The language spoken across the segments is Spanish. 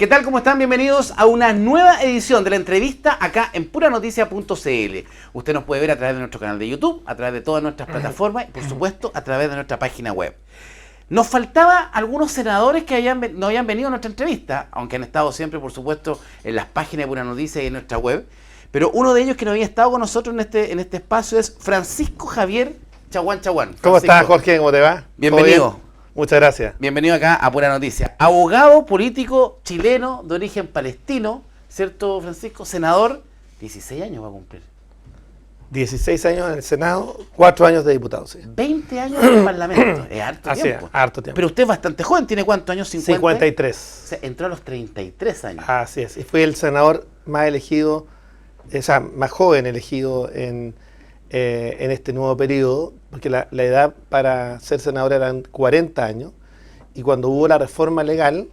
¿Qué tal? ¿Cómo están? Bienvenidos a una nueva edición de la entrevista acá en puranoticia.cl. Usted nos puede ver a través de nuestro canal de YouTube, a través de todas nuestras plataformas y por supuesto a través de nuestra página web. Nos faltaba algunos senadores que no habían venido a nuestra entrevista, aunque han estado siempre por supuesto en las páginas de Pura Noticia y en nuestra web. Pero uno de ellos que no había estado con nosotros en este espacio es Francisco Javier Chaguán Chaguán. Francisco, ¿Cómo estás, Jorge? ¿Cómo te va? Bienvenido. Muchas gracias. Bienvenido acá a Pura Noticia. Abogado político chileno de origen palestino, ¿cierto, Francisco? Senador, 16 años va a cumplir. 16 años en el Senado, 4 años de diputado, sí. 20 años en el Parlamento. Es harto tiempo. Harto tiempo. Pero usted es bastante joven, ¿tiene cuántos años? 53. O sea, entró a los 33 años. Así es. Y fui el senador más elegido, o sea, más joven elegido en este nuevo periodo, porque la edad para ser senador eran 40 años, y cuando hubo la reforma legal,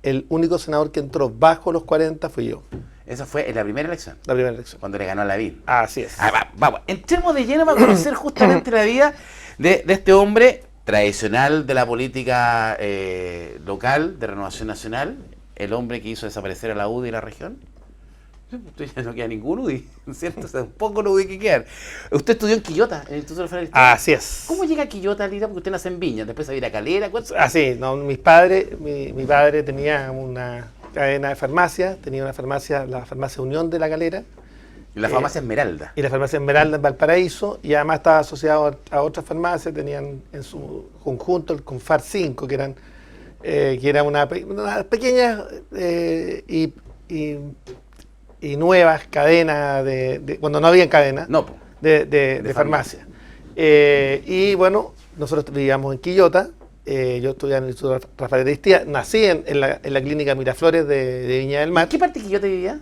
el único senador que entró bajo los 40 fui yo. Eso fue en la primera elección. La primera elección. Cuando le ganó a Lavín. Así es. Vamos, entremos de lleno para conocer justamente la vida de este hombre tradicional de la política local, de Renovación Nacional, el hombre que hizo desaparecer a la UDI y la región. Ya no queda ningún UDI, ¿cierto? O sea, un poco lo UDI que quedan. Usted estudió en Quillota, en el Instituto Rafael Esteban. Así es. ¿Cómo llega a Quillota, Lira? Porque usted nace en Viña, después se va a ir a Calera. Así, no, mi padre tenía una cadena de farmacia, tenía una farmacia, la farmacia Unión de la Calera. Y la farmacia Esmeralda. Y la farmacia Esmeralda en Valparaíso, y además estaba asociado a otras farmacias, tenían en su conjunto el Confar 5, que era una pequeña y nuevas cadenas cuando no había cadena de farmacia. Y bueno, nosotros vivíamos en Quillota, yo estudié en el Instituto Rafael Aristía, nací en la clínica Miraflores de Viña del Mar. ¿En qué parte de Quillota vivía?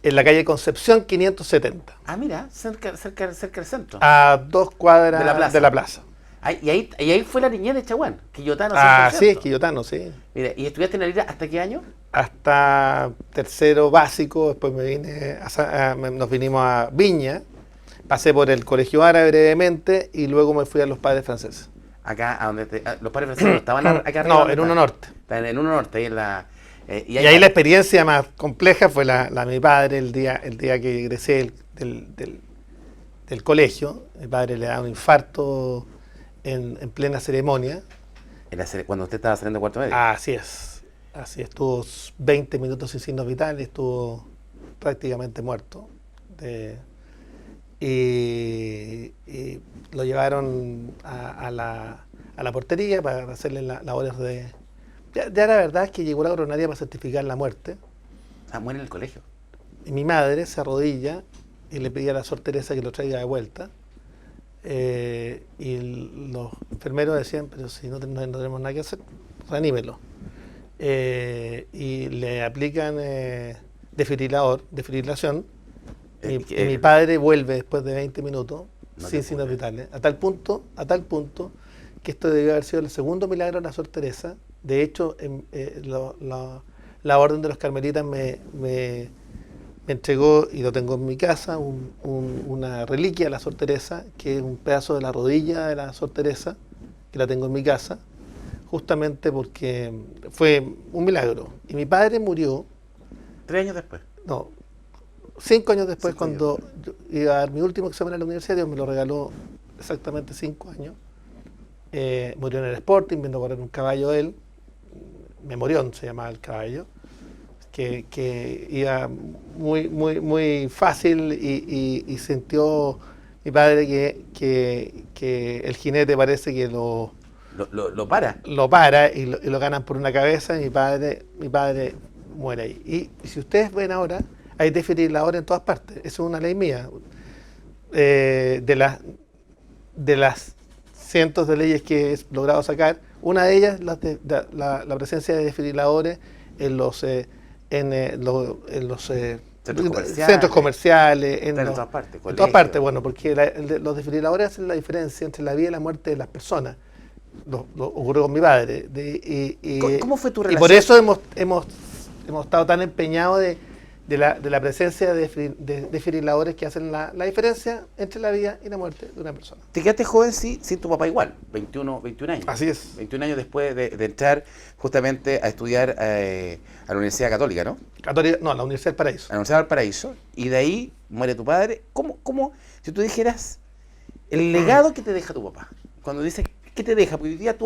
En la calle Concepción 570. Ah, mira, cerca del centro. A 2 cuadras de la plaza. Y ahí fue la niñez de Chaguán, quillotano 100%. Ah, sí, quillotano, sí. Mira, ¿y estudiaste en la Lira hasta qué año? Hasta tercero básico, después nos vinimos a Viña, pasé por el colegio árabe brevemente y luego me fui a los Padres Franceses. Acá, a donde los Padres Franceses no estaban acá arriba. No, en Uno Norte. En Uno Norte, ahí en la... y ahí la experiencia más compleja fue la de mi padre el día que egresé del colegio. Mi padre le da un infarto en plena ceremonia. Cuando usted estaba saliendo de cuarto medio. Así es. Así estuvo 20 minutos sin signos vitales, estuvo prácticamente muerto. Y lo llevaron a la portería para hacerle labores de... Ya la verdad es que llegó la coronaria para certificar la muerte. Ah, muere en el colegio. Y mi madre se arrodilla y le pedía a la Sor Teresa que lo traiga de vuelta. Y los enfermeros decían, pero si no tenemos nada que hacer, reanímelo. Y le aplican desfibrilación. Y mi padre vuelve después de 20 minutos sin signos vitales. A tal punto que esto debió haber sido el segundo milagro de la Sor Teresa. De hecho, la Orden de los Carmelitas me entregó, y lo tengo en mi casa, una reliquia de la Sor Teresa, que es un pedazo de la rodilla de la Sor Teresa, que la tengo en mi casa, justamente porque fue un milagro. Y mi padre murió... 3 años después. No, 5 años después, cuando yo iba a dar mi último examen en la universidad. Dios me lo regaló exactamente 5 años. Murió en el Sporting, viendo correr un caballo él. Memorión se llamaba el caballo. Que iba muy fácil y sintió mi padre que el jinete parece que lo para y lo ganan por una cabeza, y mi padre muere ahí. Y si ustedes ven ahora, hay desfibriladores en todas partes. Eso es una ley mía. De las cientos de leyes que he logrado sacar, una de ellas la presencia de desfibriladores en los centros comerciales, en todas partes. Bueno, porque los desfibriladores hacen la diferencia entre la vida y la muerte de las personas. Lo ocurrió con mi padre. ¿Cómo fue tu relación? Y por eso hemos estado tan empeñados de de la presencia de desfibriladores que hacen la diferencia entre la vida y la muerte de una persona. Te quedaste joven, sí, sin tu papá igual, 21 años. Así es. 21 años después de entrar justamente a estudiar a la Universidad Católica, ¿no? No, la Universidad del Paraíso. A la Universidad del Paraíso, y de ahí muere tu padre. ¿Cómo si tú dijeras el legado que te deja tu papá? Cuando dices, ¿qué te deja? Porque hoy día te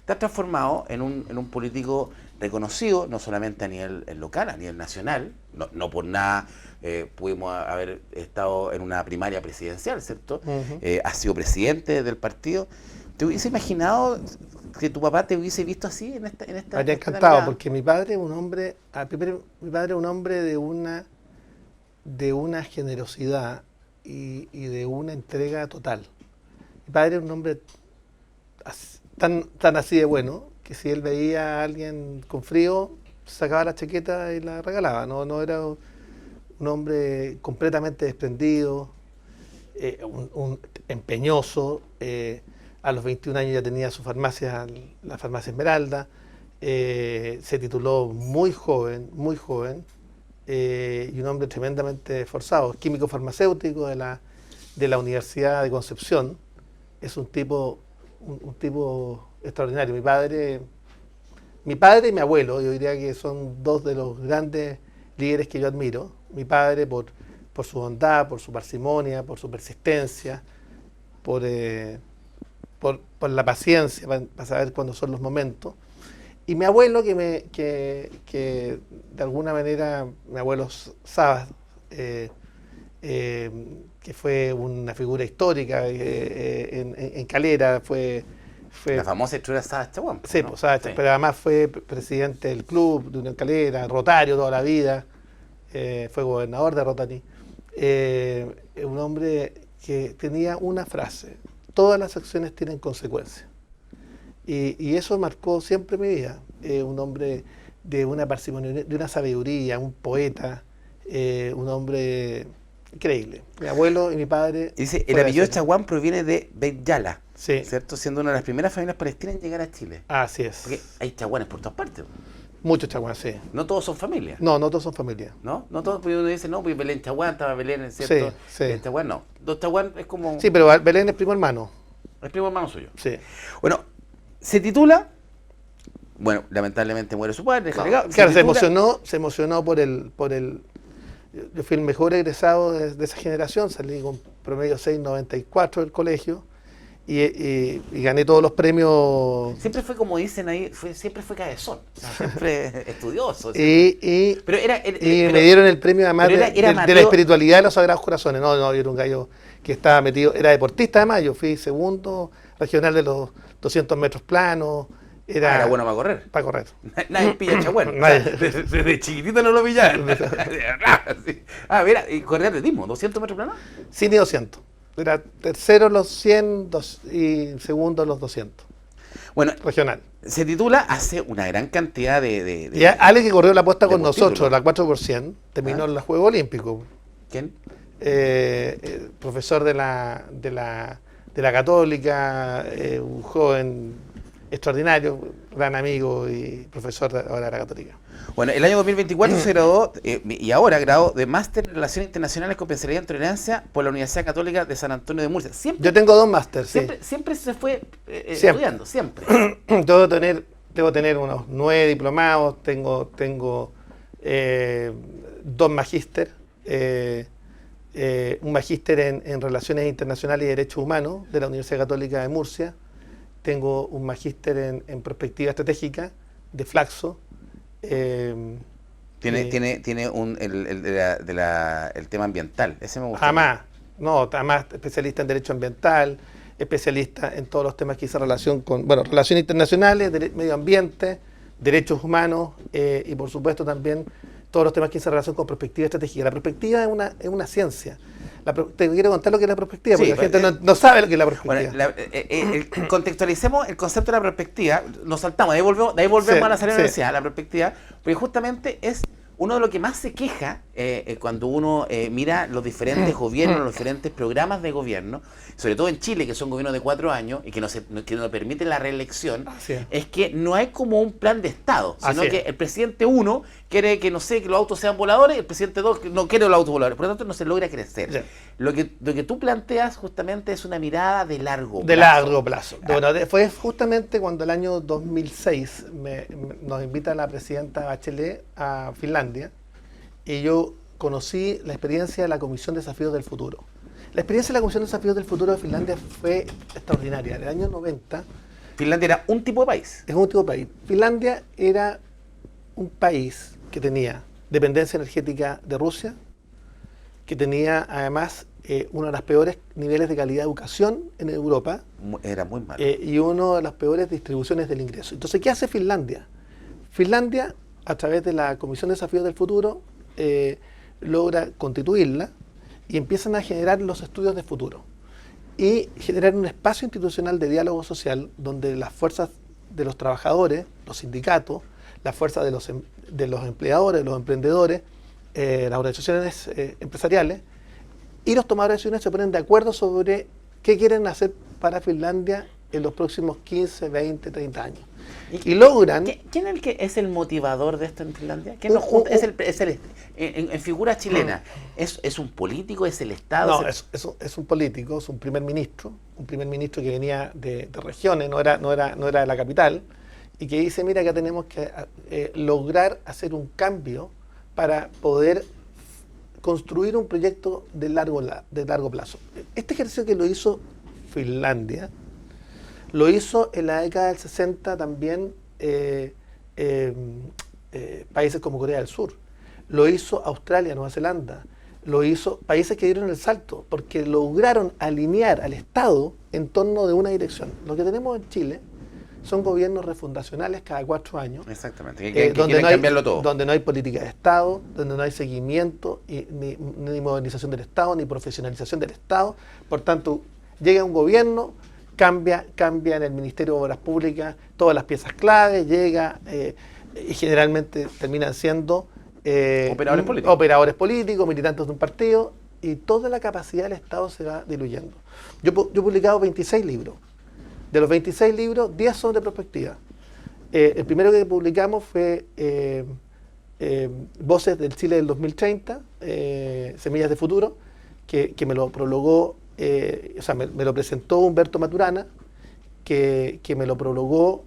has transformado en un político reconocido, no solamente a nivel local, a nivel nacional. No por nada pudimos haber estado en una primaria presidencial, ¿cierto? Has sido presidente del partido. ¿Te hubiese imaginado que tu papá te hubiese visto así en esta Me habría encantado, mirada? porque mi padre es un hombre, de una generosidad y de una entrega total. Mi padre es un hombre tan así de bueno, que si él veía a alguien con frío, sacaba la chaqueta y la regalaba. No era un hombre completamente desprendido, un empeñoso. A los 21 años ya tenía su farmacia, la farmacia Esmeralda. Se tituló muy joven, y un hombre tremendamente esforzado, químico farmacéutico de la Universidad de Concepción. Es un tipo extraordinario. Mi padre y mi abuelo, yo diría que son dos de los grandes líderes que yo admiro. Mi padre por su bondad, por su parsimonia, por su persistencia, por la paciencia para saber cuándo son los momentos. Y mi abuelo, que de alguna manera, mi abuelo Sabas, que fue una figura histórica en Calera, fue La famosa historia de Sabas Chaguán. Sí, ¿no? pues, ¿sabes? Sí. Pero además fue presidente del club de Unión Calera, Rotario toda la vida, fue gobernador de Rotary. Un hombre que tenía una frase: todas las acciones tienen consecuencias. Y eso marcó siempre mi vida. Un hombre de una parsimonia, de una sabiduría, un poeta, un hombre increíble. Mi abuelo y mi padre. Dice, el apellido Chaguán proviene de Beit Yala, Sí. ¿cierto? Siendo una de las primeras familias palestinas en llegar a Chile. Así es. Porque hay chaguanes por todas partes. Muchos chaguán, sí. No todos son familias. No todos son familia. ¿No? No todos, porque uno dice, no, pues Belén Chaguán, estaba Belén, ¿cierto? Sí. El Chaguán no. Los Chaguán es como... Sí, pero Belén es primo hermano. Es primo hermano suyo. Sí. Bueno, se titula... Bueno, lamentablemente muere su padre. No, legado. claro, titula- se emocionó por el. Yo fui el mejor egresado de esa generación, salí con promedio 6.94 del colegio y gané todos los premios. Siempre fue, como dicen ahí, siempre fue cabezón. O sea, siempre estudioso. Y Pero me dieron el premio además pero era de Mateo- la espiritualidad de los Sagrados Corazones. No, yo era un gallo que estaba metido, era deportista además, yo fui segundo regional de los 200 metros planos. Era bueno para correr. Para correr. Nadie pilla Chaguán. Nadie. Desde chiquitito no lo pillaban. Sí. Mira, y corría atletismo, 200 metros planos. Sin ni 200. Era tercero los 100 y segundo los 200. Bueno, Regional. se titula hace una gran cantidad de Y Ale, que corrió la apuesta con títulos. nosotros, la 4%, terminó en los Juegos Olímpicos. ¿Quién? Profesor de la Católica, un joven extraordinario, gran amigo y profesor ahora de la Católica. Bueno, el año 2024 se graduó, y ahora graduó, de Máster en Relaciones Internacionales con Especialidad en Tolerancia por la Universidad Católica de San Antonio de Murcia. Siempre, Yo tengo 2 másters, sí. siempre se fue estudiando, siempre. Debo tener unos 9 diplomados, tengo 2 magíster, un magíster en Relaciones Internacionales y Derechos Humanos de la Universidad Católica de Murcia, tengo un magíster en Perspectiva Estratégica de Flaxo. Tiene el tema ambiental, ese me gusta. Además, especialista en Derecho Ambiental, especialista en todos los temas que hice relación con, relaciones internacionales, medio ambiente, derechos humanos y por supuesto también todos los temas que hice relación con perspectiva estratégica. La perspectiva es una ciencia. Te quiero contar lo que es la perspectiva, porque Sí, la gente no sabe lo que es la perspectiva. Bueno, contextualicemos el concepto de la perspectiva, nos saltamos, de ahí volvemos Sí, a la salida de la sí. universidad, la perspectiva, porque justamente es uno de los que más se queja cuando uno mira los diferentes gobiernos, los diferentes programas de gobierno, sobre todo en Chile, que son gobiernos de 4 años y que no permiten la reelección, es que no hay como un plan de Estado, sino que el presidente 1 quiere que, no sé, que los autos sean voladores, y el presidente 2 no quiere los autos voladores, por lo tanto no se logra crecer. Sí. Lo que tú planteas justamente es una mirada de largo plazo. De largo plazo. Bueno, fue justamente cuando el año 2006 nos invita la presidenta Bachelet a Finlandia y yo conocí la experiencia de la Comisión de Desafíos del Futuro. La experiencia de la Comisión de Desafíos del Futuro de Finlandia fue extraordinaria. En el año 90... Finlandia era un tipo de país. Es un tipo de país. Finlandia era un país que tenía dependencia energética de Rusia, que tenía además uno de los peores niveles de calidad de educación en Europa. Era muy malo. Y una de las peores distribuciones del ingreso. Entonces, ¿qué hace Finlandia? Finlandia, a través de la Comisión de Desafíos del Futuro, logra constituirla y empiezan a generar los estudios de futuro y generar un espacio institucional de diálogo social donde las fuerzas de los trabajadores, los sindicatos, las fuerzas de los empleadores, de los emprendedores, las organizaciones empresariales y los tomadores de decisiones se ponen de acuerdo sobre qué quieren hacer para Finlandia en los próximos 15, 20, 30 años. Y logran... ¿Quién es el motivador de esto en Finlandia? ¿Quién en figura chilena? ¿Es un político? ¿Es el Estado? No, es un político, es un primer ministro que venía de regiones, no era de la capital, y que dice, mira, acá tenemos que lograr hacer un cambio para poder construir un proyecto de largo plazo. Este ejercicio que lo hizo Finlandia, lo hizo en la década del 60 también países como Corea del Sur, lo hizo Australia, Nueva Zelanda, lo hizo países que dieron el salto, porque lograron alinear al Estado en torno de una dirección. Lo que tenemos en Chile son gobiernos refundacionales cada 4 años. Exactamente, que quieren cambiarlo todo. Donde no hay política de Estado, donde no hay seguimiento, ni modernización del Estado, ni profesionalización del Estado. Por tanto, llega un gobierno, cambia en el Ministerio de Obras Públicas todas las piezas clave, llega y generalmente terminan siendo operadores políticos, militantes de un partido, y toda la capacidad del Estado se va diluyendo. Yo he publicado 26 libros. De los 26 libros, 10 son de perspectiva. El primero que publicamos fue Voces del Chile del 2030, Semillas de Futuro, que me lo prologó, me lo presentó Humberto Maturana, que me lo prologó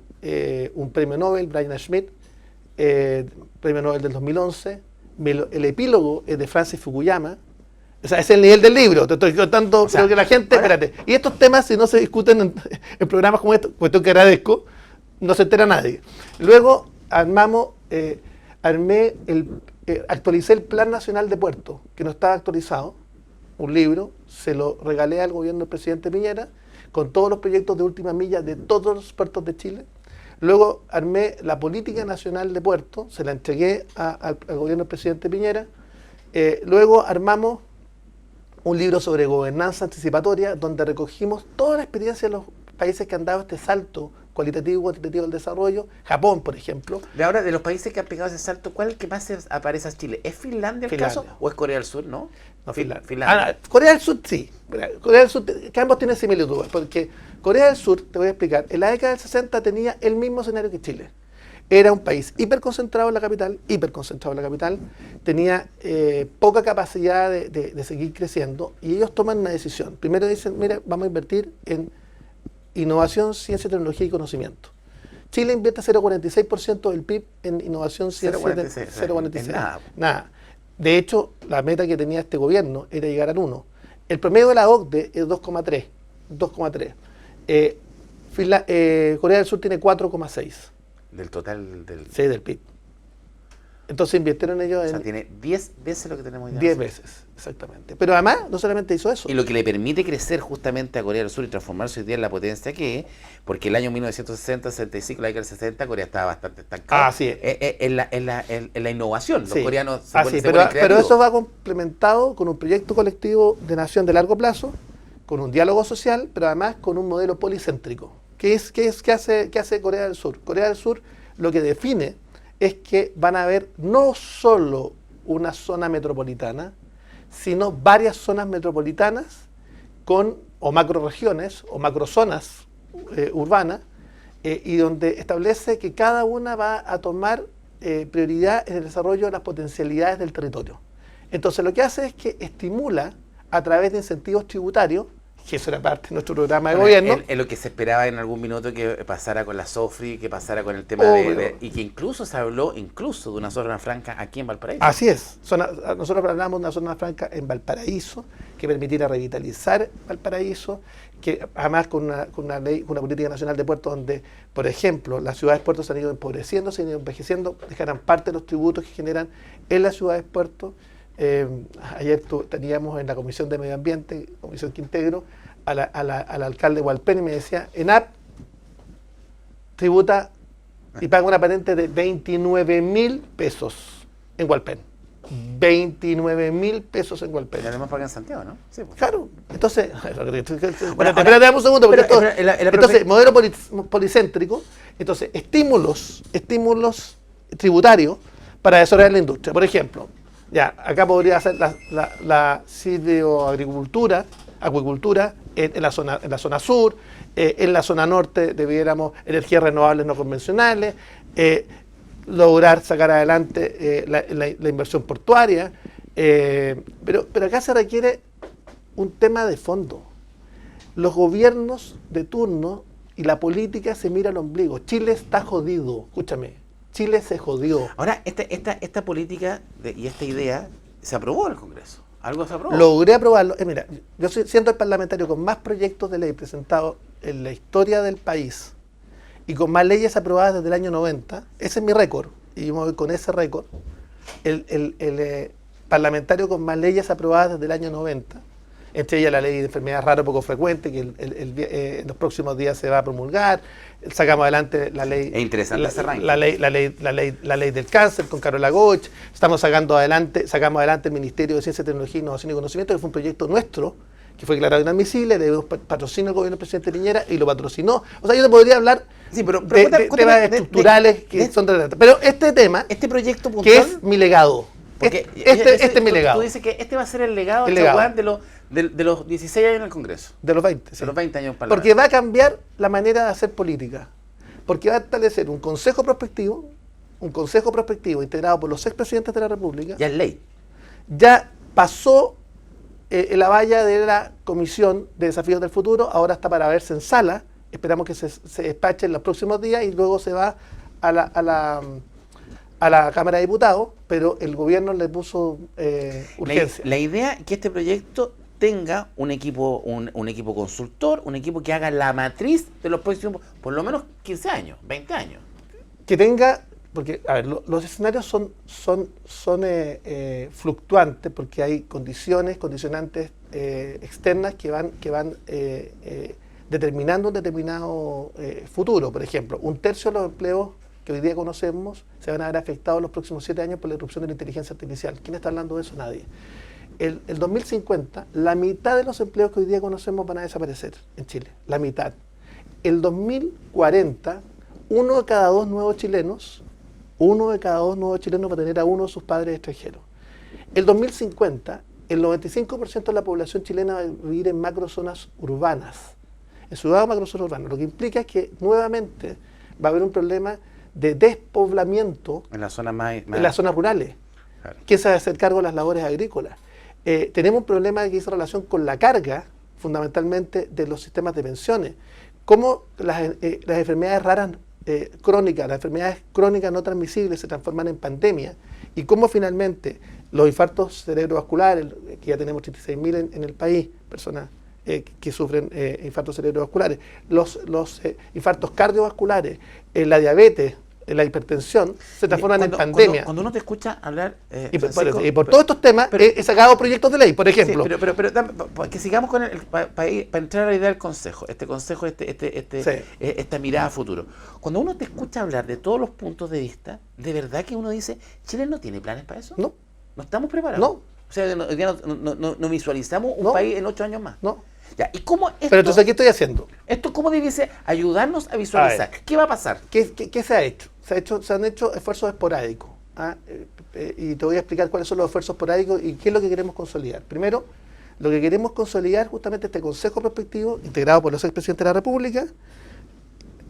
un premio Nobel, Brian Schmidt, premio Nobel del 2011. El epílogo es de Francis Fukuyama. O sea, es el nivel del libro, te estoy contando, pero que la gente, espérate, y estos temas si no se discuten en programas como estos, cuestión que agradezco, no se entera nadie. Luego actualicé el Plan Nacional de Puertos, que no estaba actualizado, un libro, se lo regalé al gobierno del presidente Piñera, con todos los proyectos de última milla de todos los puertos de Chile. Luego armé la Política Nacional de Puertos, se la entregué al gobierno del presidente Piñera. Luego armamos un libro sobre gobernanza anticipatoria, donde recogimos toda la experiencia de los países que han dado este salto cualitativo y cuantitativo del desarrollo. Japón, por ejemplo. De ahora, de los países que han pegado ese salto, ¿cuál es el que más aparece a Chile? ¿Es Finlandia el caso o es Corea del Sur? No, Finlandia. Corea del Sur sí. Corea del Sur, que ambos tienen similitudes, porque Corea del Sur, te voy a explicar, en la década del 60 tenía el mismo escenario que Chile. Era un país hiperconcentrado en la capital, tenía poca capacidad de seguir creciendo, y ellos toman una decisión. Primero dicen, mira, vamos a invertir en innovación, ciencia, tecnología y conocimiento. Chile invierte 0,46% del PIB en innovación, ciencia, 0,46%. Nada. De hecho, la meta que tenía este gobierno era llegar al 1. El promedio de la OCDE es 2,3. Corea del Sur tiene 4,6. Del total del... Sí, del PIB. Entonces invirtieron ellos en... O sea, tiene 10 veces lo que tenemos ya. 10 veces, exactamente. Pero además, no solamente hizo eso. Y lo que le permite crecer justamente a Corea del Sur y transformarse hoy día en la potencia que es, porque el año 1960, 65, la década del 60, Corea estaba bastante estancada. Sí. En la innovación. Los coreanos pero eso va complementado con un proyecto colectivo de nación de largo plazo, con un diálogo social, pero además con un modelo policéntrico. ¿Qué hace Corea del Sur? Corea del Sur lo que define es que van a haber no solo una zona metropolitana, sino varias zonas metropolitanas con o macroregiones o macrozonas urbanas, y donde establece que cada una va a tomar prioridad en el desarrollo de las potencialidades del territorio. Entonces lo que hace es que estimula a través de incentivos tributarios, que eso era parte de nuestro programa de gobierno. Es lo que se esperaba en algún minuto que pasara con la SOFRI, que pasara con el tema y que incluso se habló de una zona franca aquí en Valparaíso. Así es. Nosotros hablamos de una zona franca en Valparaíso, que permitiera revitalizar Valparaíso, que además con una ley, una política nacional de puertos donde, por ejemplo, las ciudades puertos se han ido empobreciendo, se han ido envejeciendo, dejarán parte de los tributos que generan en las ciudades puertos. Ayer teníamos en la Comisión de Medio Ambiente, Comisión Quintegro, al alcalde de Hualpén, y me decía: ENAP tributa y paga una patente de 29.000 pesos en Hualpén. 29.000 pesos en Hualpén. Y además paga en Santiago, ¿no? Sí, pues. Claro. Entonces, espérate, dame un segundo, porque entonces, modelo policéntrico, entonces, estímulos tributarios para desarrollar la industria. Por ejemplo, ya, acá podría ser la silvoagricultura, acuicultura, en la zona sur, en la zona norte debiéramos energías renovables no convencionales, lograr sacar adelante la inversión portuaria, pero acá se requiere un tema de fondo. Los gobiernos de turno y la política se mira al ombligo. Chile está jodido, escúchame. Chile se jodió. Ahora, esta política y esta idea se aprobó en el Congreso. Algo se aprobó. Logré aprobarlo. Mira, yo siendo el parlamentario con más proyectos de ley presentados en la historia del país y con más leyes aprobadas desde el año 90, ese es mi récord. Y yo me voy con ese récord. El parlamentario con más leyes aprobadas desde el año 90, entre ellas la ley de enfermedades raras poco frecuentes, que en los próximos días se va a promulgar. Sacamos adelante la ley. Es interesante ese ranking. La ley del cáncer con Carola Goch. Sacamos adelante el Ministerio de Ciencia, Tecnología, Innovación y Conocimiento, que fue un proyecto nuestro, que fue declarado inadmisible, le dio patrocinio al gobierno del presidente Piñera y lo patrocinó. O sea, yo te podría hablar de temas estructurales que son relevantes. Pero este proyecto puntual, que es mi legado. Porque este es mi legado. Tú dices que este va a ser el legado de los 16 años en el Congreso. De los 20. De los 20 años en Parlamento. Porque va a cambiar la manera de hacer política. Porque va a establecer un consejo prospectivo integrado por los expresidentes de la República. Ya es ley. Ya pasó la valla de la Comisión de Desafíos del Futuro, ahora está para verse en sala. Esperamos que se despache en los próximos días y luego se va a la Cámara de Diputados, pero el gobierno le puso urgencia. La idea es que este proyecto tenga un equipo consultor, un equipo que haga la matriz de los próximos, por lo menos 15 años, 20 años. Que tenga, porque, a ver, los escenarios son fluctuantes, porque hay condicionantes externas que van determinando un determinado futuro. Por ejemplo, 1/3 de los empleos que hoy día conocemos se van a ver afectados en los próximos 7 años por la irrupción de la inteligencia artificial. ¿Quién está hablando de eso? Nadie. El 2050, la mitad de los empleos que hoy día conocemos van a desaparecer en Chile. La mitad. El 2040, uno de cada dos nuevos chilenos va a tener a uno de sus padres extranjeros. El 2050, el 95% de la población chilena va a vivir en macrozonas urbanas, en ciudades o macrozonas urbanas, lo que implica es que nuevamente va a haber un problema de despoblamiento en las zonas en las zonas rurales. Claro. ¿Quién se va a hacer cargo de las labores agrícolas? Tenemos un problema que tiene relación con la carga, fundamentalmente, de los sistemas de pensiones. Cómo las enfermedades raras crónicas, las enfermedades crónicas no transmisibles se transforman en pandemia, y cómo finalmente los infartos cerebrovasculares, que ya tenemos 36.000 en el país, personas que sufren infartos cerebrovasculares, los infartos cardiovasculares, la diabetes, la hipertensión, se transforman en pandemia. Cuando uno te escucha hablar... y por todos estos temas he sacado proyectos de ley, por ejemplo. Sí, pero que sigamos con para entrar a la idea del consejo, esta mirada a futuro. Cuando uno te escucha hablar de todos los puntos de vista, de verdad que uno dice, ¿Chile no tiene planes para eso? No. ¿No estamos preparados? No. O sea, hoy día no visualizamos un país en 8 años más. No. Ya, ¿y cómo esto, pero entonces, ¿qué estoy haciendo? ¿Esto cómo debiese ayudarnos a visualizar? ¿Qué va a pasar? ¿Qué se ha hecho? se han hecho esfuerzos esporádicos. Y te voy a explicar cuáles son los esfuerzos esporádicos y qué es lo que queremos consolidar. Primero, lo que queremos consolidar justamente este Consejo Prospectivo, integrado por los expresidentes de la República,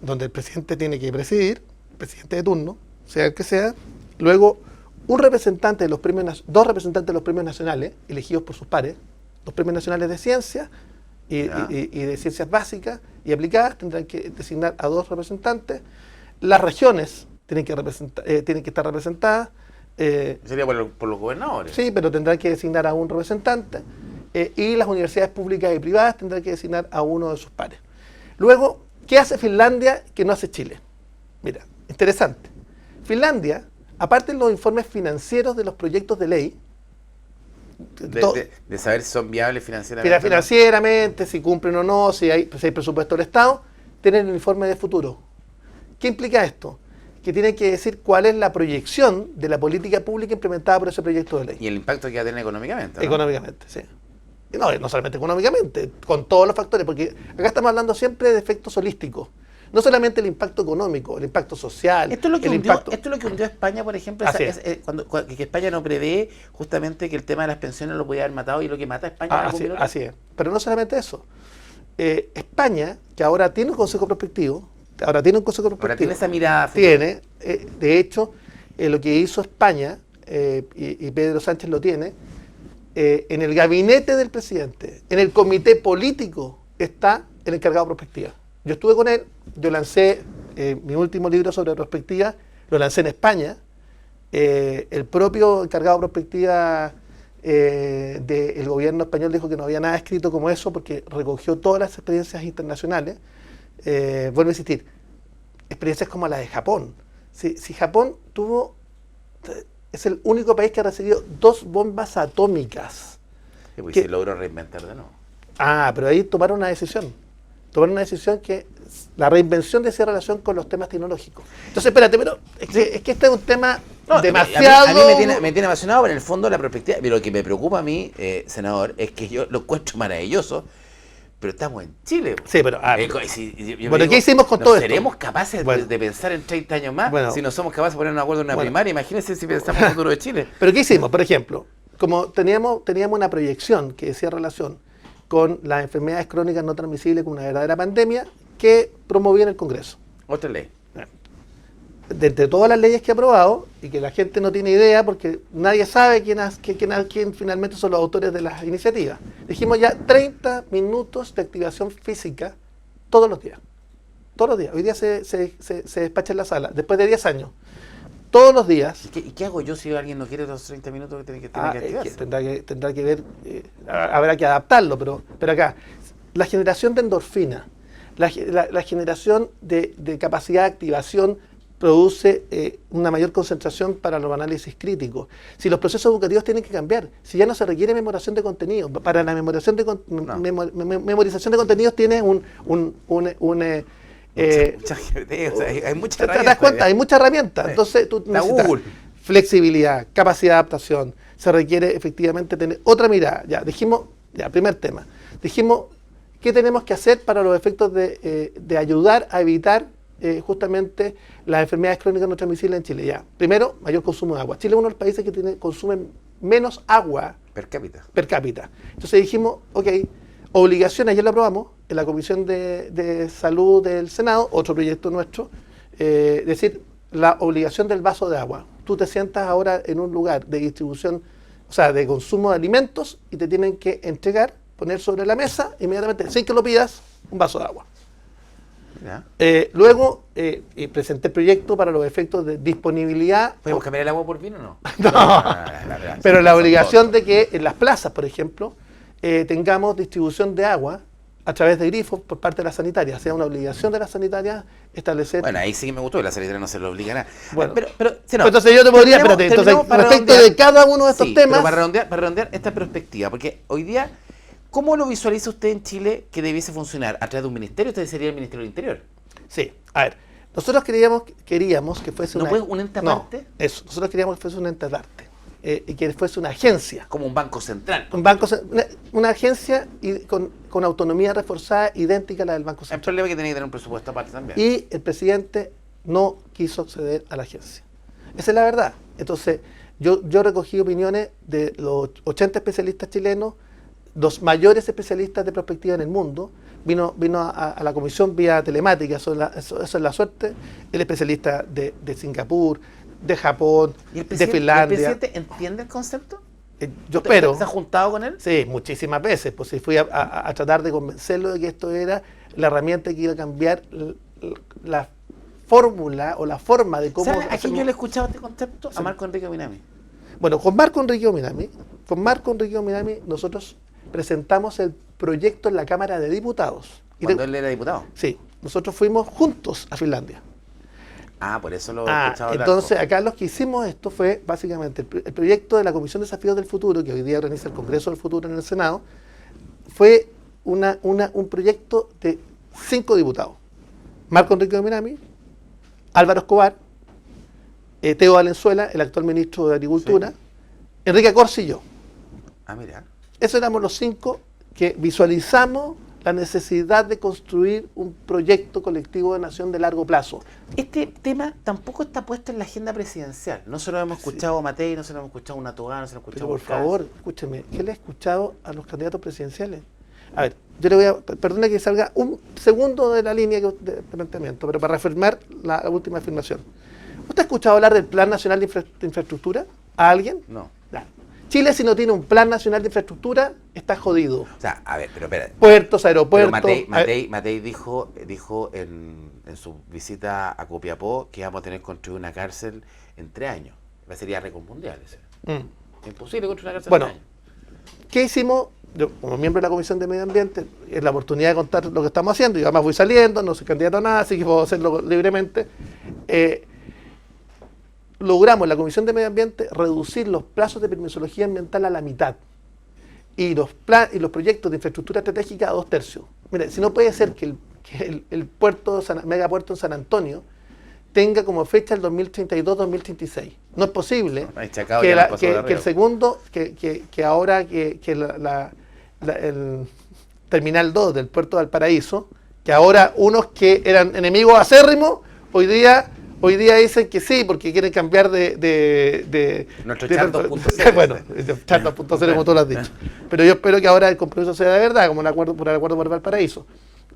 donde el presidente tiene que presidir, presidente de turno, sea el que sea, luego un representante de los premios, dos representantes de los premios nacionales, elegidos por sus pares, los premios nacionales de ciencia y de ciencias básicas y aplicadas, tendrán que designar a dos representantes. Las regiones tienen que estar representadas. Sería por los gobernadores. Sí, pero tendrán que designar a un representante. Y las universidades públicas y privadas tendrán que designar a uno de sus pares. Luego, ¿qué hace Finlandia que no hace Chile? Mira, interesante. Finlandia, aparte de los informes financieros de los proyectos de ley, de saber si son viables financieramente. Financieramente, si cumplen o no, si hay presupuesto del Estado, tienen el informe de futuro. ¿Qué implica esto? Que tienen que decir cuál es la proyección de la política pública implementada por ese proyecto de ley. Y el impacto que va a tener económicamente, ¿no? Económicamente, sí. No solamente económicamente, con todos los factores, porque acá estamos hablando siempre de efectos holísticos. No solamente el impacto económico, el impacto social. Esto es lo que hundió a España, por ejemplo, que España no prevé justamente que el tema de las pensiones lo podía haber matado y lo que mata a España. Así es. Pero no solamente eso. España, que ahora tiene un consejo prospectivo, ahora tiene esa mirada. De hecho, lo que hizo España, y Pedro Sánchez lo tiene, en el gabinete del presidente, en el comité político, está el encargado de prospectiva. Yo estuve con él, yo lancé mi último libro sobre prospectiva, lo lancé en España. El propio encargado de prospectiva del gobierno español dijo que no había nada escrito como eso porque recogió todas las experiencias internacionales. Vuelvo a insistir, experiencias como la de Japón. Si Japón es el único país que ha recibido 2 bombas atómicas. Se logró reinventar de nuevo. Pero ahí tomaron una decisión. Que la reinvención de esa relación con los temas tecnológicos. Entonces, espérate, pero es que este es un tema demasiado... A mí me tiene apasionado, pero en el fondo la perspectiva... Pero lo que me preocupa a mí, senador, es que yo lo encuentro maravilloso, pero estamos en Chile. Sí, pero... ¿qué hicimos con todo esto? ¿Seremos capaces de pensar en 30 años más? Si no somos capaces de poner un acuerdo en una primaria, imagínense si pensamos en el futuro de Chile. ¿Pero qué hicimos? Por ejemplo, como teníamos una proyección que decía relación con las enfermedades crónicas no transmisibles como una verdadera pandemia que promovía en el Congreso. Otra ley. De entre todas las leyes que ha aprobado, y que la gente no tiene idea porque nadie sabe quién finalmente son los autores de las iniciativas, dijimos ya 30 minutos de activación física todos los días. Todos los días. Hoy día se despacha en la sala, después de 10 años. Todos los días. ¿Y qué hago yo si alguien no quiere los 30 minutos que tiene que activarse? Tendrá que ver, habrá que adaptarlo, pero acá, la generación de endorfina, la generación de capacidad de activación produce una mayor concentración para los análisis críticos. Si los procesos educativos tienen que cambiar, si ya no se requiere memorización de contenido, para la memorización de contenidos tienes hay muchas herramientas. ¿Te das cuenta? Hay muchas herramientas. Entonces tú necesitas flexibilidad, capacidad de adaptación. Se requiere efectivamente tener otra mirada. Primer tema. Dijimos, ¿qué tenemos que hacer para los efectos de ayudar a evitar justamente las enfermedades crónicas no transmisibles en Chile? Primero, mayor consumo de agua. Chile es uno de los países que consume menos agua per cápita. Entonces dijimos, obligación, ayer lo aprobamos en la Comisión de Salud del Senado, otro proyecto nuestro, decir, la obligación del vaso de agua. Tú te sientas ahora en un lugar de distribución, de consumo de alimentos y te tienen que entregar, poner sobre la mesa, inmediatamente, sin que lo pidas, un vaso de agua. Luego presenté el proyecto para los efectos de disponibilidad. ¿Podemos cambiar el agua por vino o no? No. Pero la obligación de que en las plazas, por ejemplo, tengamos distribución de agua a través de grifos por parte de las sanitarias. Sea una obligación de las sanitarias establecer... Bueno, ahí sí que me gustó, que la sanitaria no se lo obliga a nada. Bueno, pero entonces yo te podría... respecto de cada uno de estos temas... Pero para redondear esta perspectiva, porque hoy día, ¿cómo lo visualiza usted en Chile que debiese funcionar? ¿A través de un ministerio? ¿Usted sería el Ministerio del Interior? Sí, a ver, nosotros queríamos que fuese ¿No fue un ente aparte? No, eso, nosotros queríamos que fuese un ente aparte. Y que fuese una agencia. Como un banco central. Una agencia con autonomía reforzada, idéntica a la del Banco Central. El problema es que tiene que tener un presupuesto aparte también. Y el presidente no quiso ceder a la agencia. Esa es la verdad. Entonces, yo recogí opiniones de los 80 especialistas chilenos, los mayores especialistas de prospectiva en el mundo. Vino a la comisión vía telemática, eso es la suerte, el especialista de Singapur, de Japón, de Finlandia. ¿El presidente entiende el concepto? Yo espero. ¿Se ha juntado con él? Sí, muchísimas veces. Pues sí, fui a tratar de convencerlo de que esto era la herramienta que iba a cambiar la fórmula o la forma de cómo... ¿Sabes a quién yo le he escuchado este concepto? Sí. A Marco Enrique Minami. Bueno, con Marco Enrique Minami nosotros presentamos el proyecto en la Cámara de Diputados. ¿Cuando él era diputado? Sí, nosotros fuimos juntos a Finlandia. Ah, por eso lo he escuchado. Entonces, acá lo que hicimos esto fue básicamente el proyecto de la Comisión de Desafíos del Futuro, que hoy día organiza el Congreso del Futuro en el Senado, fue un proyecto de 5 diputados. Marco Enrique Minami, Álvaro Escobar, Teo Valenzuela, el actual ministro de Agricultura, sí. Enrique Corsi y yo. Ah, mira. Esos éramos los 5 que visualizamos la necesidad de construir un proyecto colectivo de nación de largo plazo. Este tema tampoco está puesto en la agenda presidencial. No se lo hemos escuchado a Matei, no se lo hemos escuchado a una Togá, no se lo hemos escuchado a... Por favor, escúcheme, ¿qué le he escuchado a los candidatos presidenciales? A ver, yo le voy a... Perdona que salga un segundo de la línea de planteamiento, pero para reafirmar la última afirmación. ¿Usted ha escuchado hablar del Plan Nacional de Infraestructura a alguien? No. Claro. Chile, si no tiene un Plan Nacional de Infraestructura, está jodido. O sea, a ver, pero espera. Puertos, aeropuertos... Pero Matei dijo en su visita a Copiapó que íbamos a tener que construir una cárcel en 3 años. Sería récord mundial ese. Imposible construir una cárcel en 3 años. ¿Qué hicimos? Yo, como miembro de la Comisión de Medio Ambiente, es la oportunidad de contar lo que estamos haciendo. Yo además voy saliendo, no soy candidato a nada, así que puedo hacerlo libremente. Logramos en la Comisión de Medio Ambiente reducir los plazos de permisología ambiental a la mitad y los proyectos de infraestructura estratégica a 2/3. Mire, si no puede ser que el megapuerto en San Antonio tenga como fecha el 2032-2036. No es posible que el segundo, que ahora el Terminal 2 del puerto de Valparaíso, que ahora unos que eran enemigos acérrimos, hoy día dicen que sí, porque quieren cambiar de nuestro chat 2.0. Bueno, chat 2.0 como tú lo has dicho. Pero yo espero que ahora el compromiso sea de verdad, como el acuerdo por Valparaíso.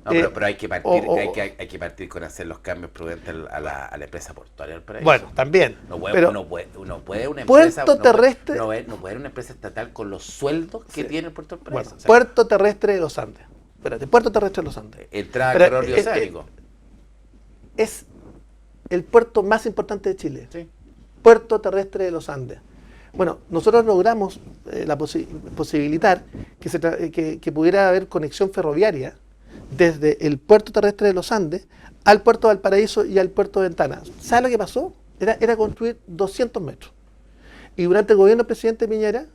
No, pero hay que partir con hacer los cambios prudentes a la empresa portuaria del Paraíso. Bueno, también. No puede una empresa terrestre. No puede una empresa estatal con los sueldos que tiene el puerto del Paraíso. Bueno, Puerto Terrestre de los Andes. Espérate, Puerto Terrestre de los Andes. Entrada al corredor oceánico. Es el puerto más importante de Chile. Sí. Puerto Terrestre de los Andes. Bueno, nosotros logramos posibilitar que pudiera haber conexión ferroviaria desde el puerto terrestre de los Andes al puerto de Valparaíso y al puerto de Ventana. ¿Sabe lo que pasó? Era construir 200 metros. Y durante el gobierno del presidente Piñera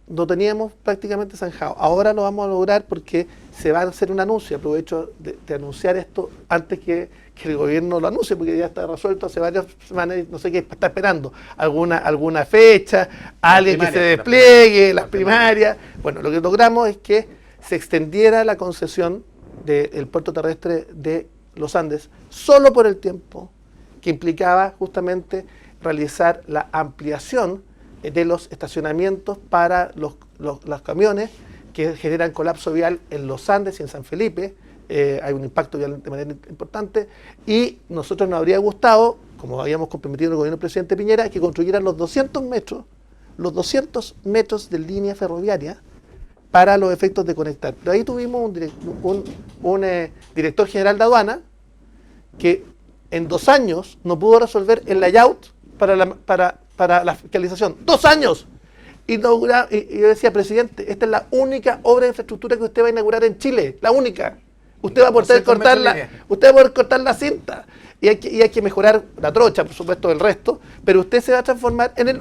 lo teníamos prácticamente zanjado. Ahora lo vamos a lograr porque se va a hacer un anuncio. Aprovecho de anunciar esto antes que el gobierno lo anuncie, porque ya está resuelto hace varias semanas y no sé qué está esperando. Alguna fecha, alguien que se despliegue, las primarias. Bueno, lo que logramos es que se extendiera la concesión del puerto terrestre de los Andes solo por el tiempo que implicaba justamente realizar la ampliación de los estacionamientos para los camiones que generan colapso vial en los Andes y en San Felipe. Hay un impacto vial de manera importante y nosotros nos habría gustado, como habíamos comprometido en el gobierno del presidente Piñera, que construyeran los 200 metros de línea ferroviaria para los efectos de conectar. Pero ahí tuvimos un director general de aduana que en 2 años no pudo resolver el layout para la fiscalización. 2 años. Y yo decía, presidente, esta es la única obra de infraestructura que usted va a inaugurar en Chile, la única. Usted va a poder cortar la cinta. Y hay que mejorar la trocha, por supuesto, del resto, pero usted se va a transformar en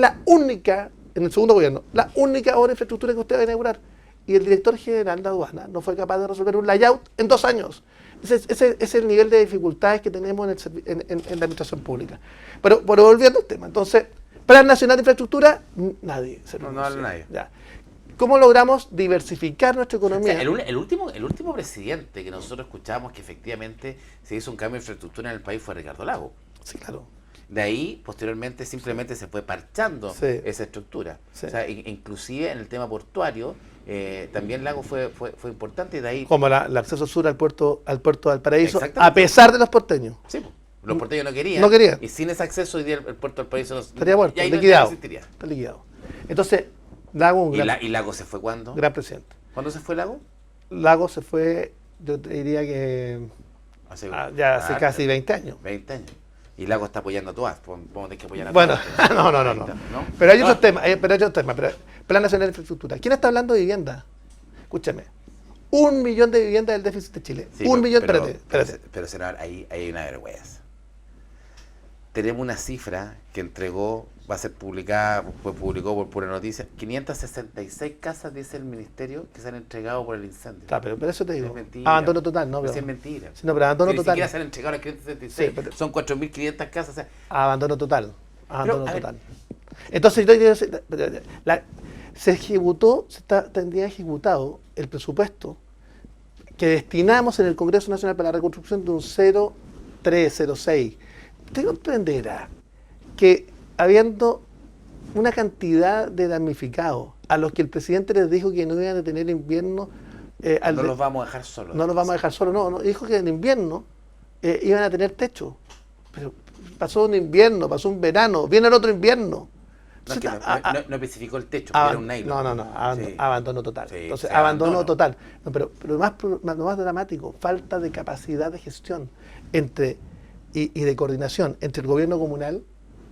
la única, en el segundo gobierno, la única obra de infraestructura que usted va a inaugurar. Y el director general de aduana no fue capaz de resolver un layout en 2 años. Ese es el nivel de dificultades que tenemos en la administración pública. Pero volviendo al tema, entonces, Plan Nacional de Infraestructura, nadie. No habla nadie. Ya. ¿Cómo logramos diversificar nuestra O economía? sea, el último presidente que nosotros escuchamos que efectivamente se hizo un cambio de infraestructura en el país fue Ricardo Lagos. Sí, claro. De ahí, posteriormente, simplemente se fue parchando Sí. esa estructura. Sí. O sea, inclusive en el tema portuario, también Lagos fue importante y de ahí... Como el acceso sur al puerto de Valparaíso, Exactamente. a pesar de los porteños. Sí, pues, los porteños no querían. No querían. Y sin ese acceso, hoy día el puerto del país Estaría muerto, ya ahí liquidado. no existiría. Está liquidado. Entonces, Lago, un ¿Y Lagos se fue cuándo? gran presidente. ¿Cuándo se fue Lagos? Lago se fue, yo te diría que ya hace casi 20 años. 20 años. Y Lagos está apoyando a todas. Vamos a tener que apoyar a Bueno, todas. no. Pero hay otros temas, Plan Nacional de Infraestructura. ¿Quién está hablando de vivienda? Escúchame. 1 millón de viviendas del déficit de Chile. Sí, 1 millón, pero, espérate. Pero, senador, ahí hay una vergüenza. Tenemos una cifra que entregó, va a ser publicada, publicó por Pura Noticia, 566 casas, dice el ministerio, que se han entregado por el incendio. Pero eso te digo. Es mentira. Abandono total, ¿no? Pero Pero, es mentira. sí, no, pero abandono Ni total. siquiera se han entregado las 566. Sí, pero- Son 4.500 casas. O sea, Abandono total. Abandono Pero, a ver. total. Entonces, yo quiero decir, se ejecutó, tendría ejecutado el presupuesto que destinamos en el Congreso Nacional para la Reconstrucción de un 0,306. Usted comprenderá que habiendo una cantidad de damnificados a los que el presidente les dijo que no iban a tener invierno, no los vamos a dejar solos. no los vamos a dejar solos, no, dijo que en invierno iban a tener techo. Pero pasó un invierno, pasó un verano, viene el otro invierno. No, es que no especificó el techo, Ah, era un nylon. No, Sí. abandono total. Sí, Entonces, sí, abandono abandono. total. No, pero lo más dramático, falta de capacidad de gestión y de coordinación entre el gobierno comunal,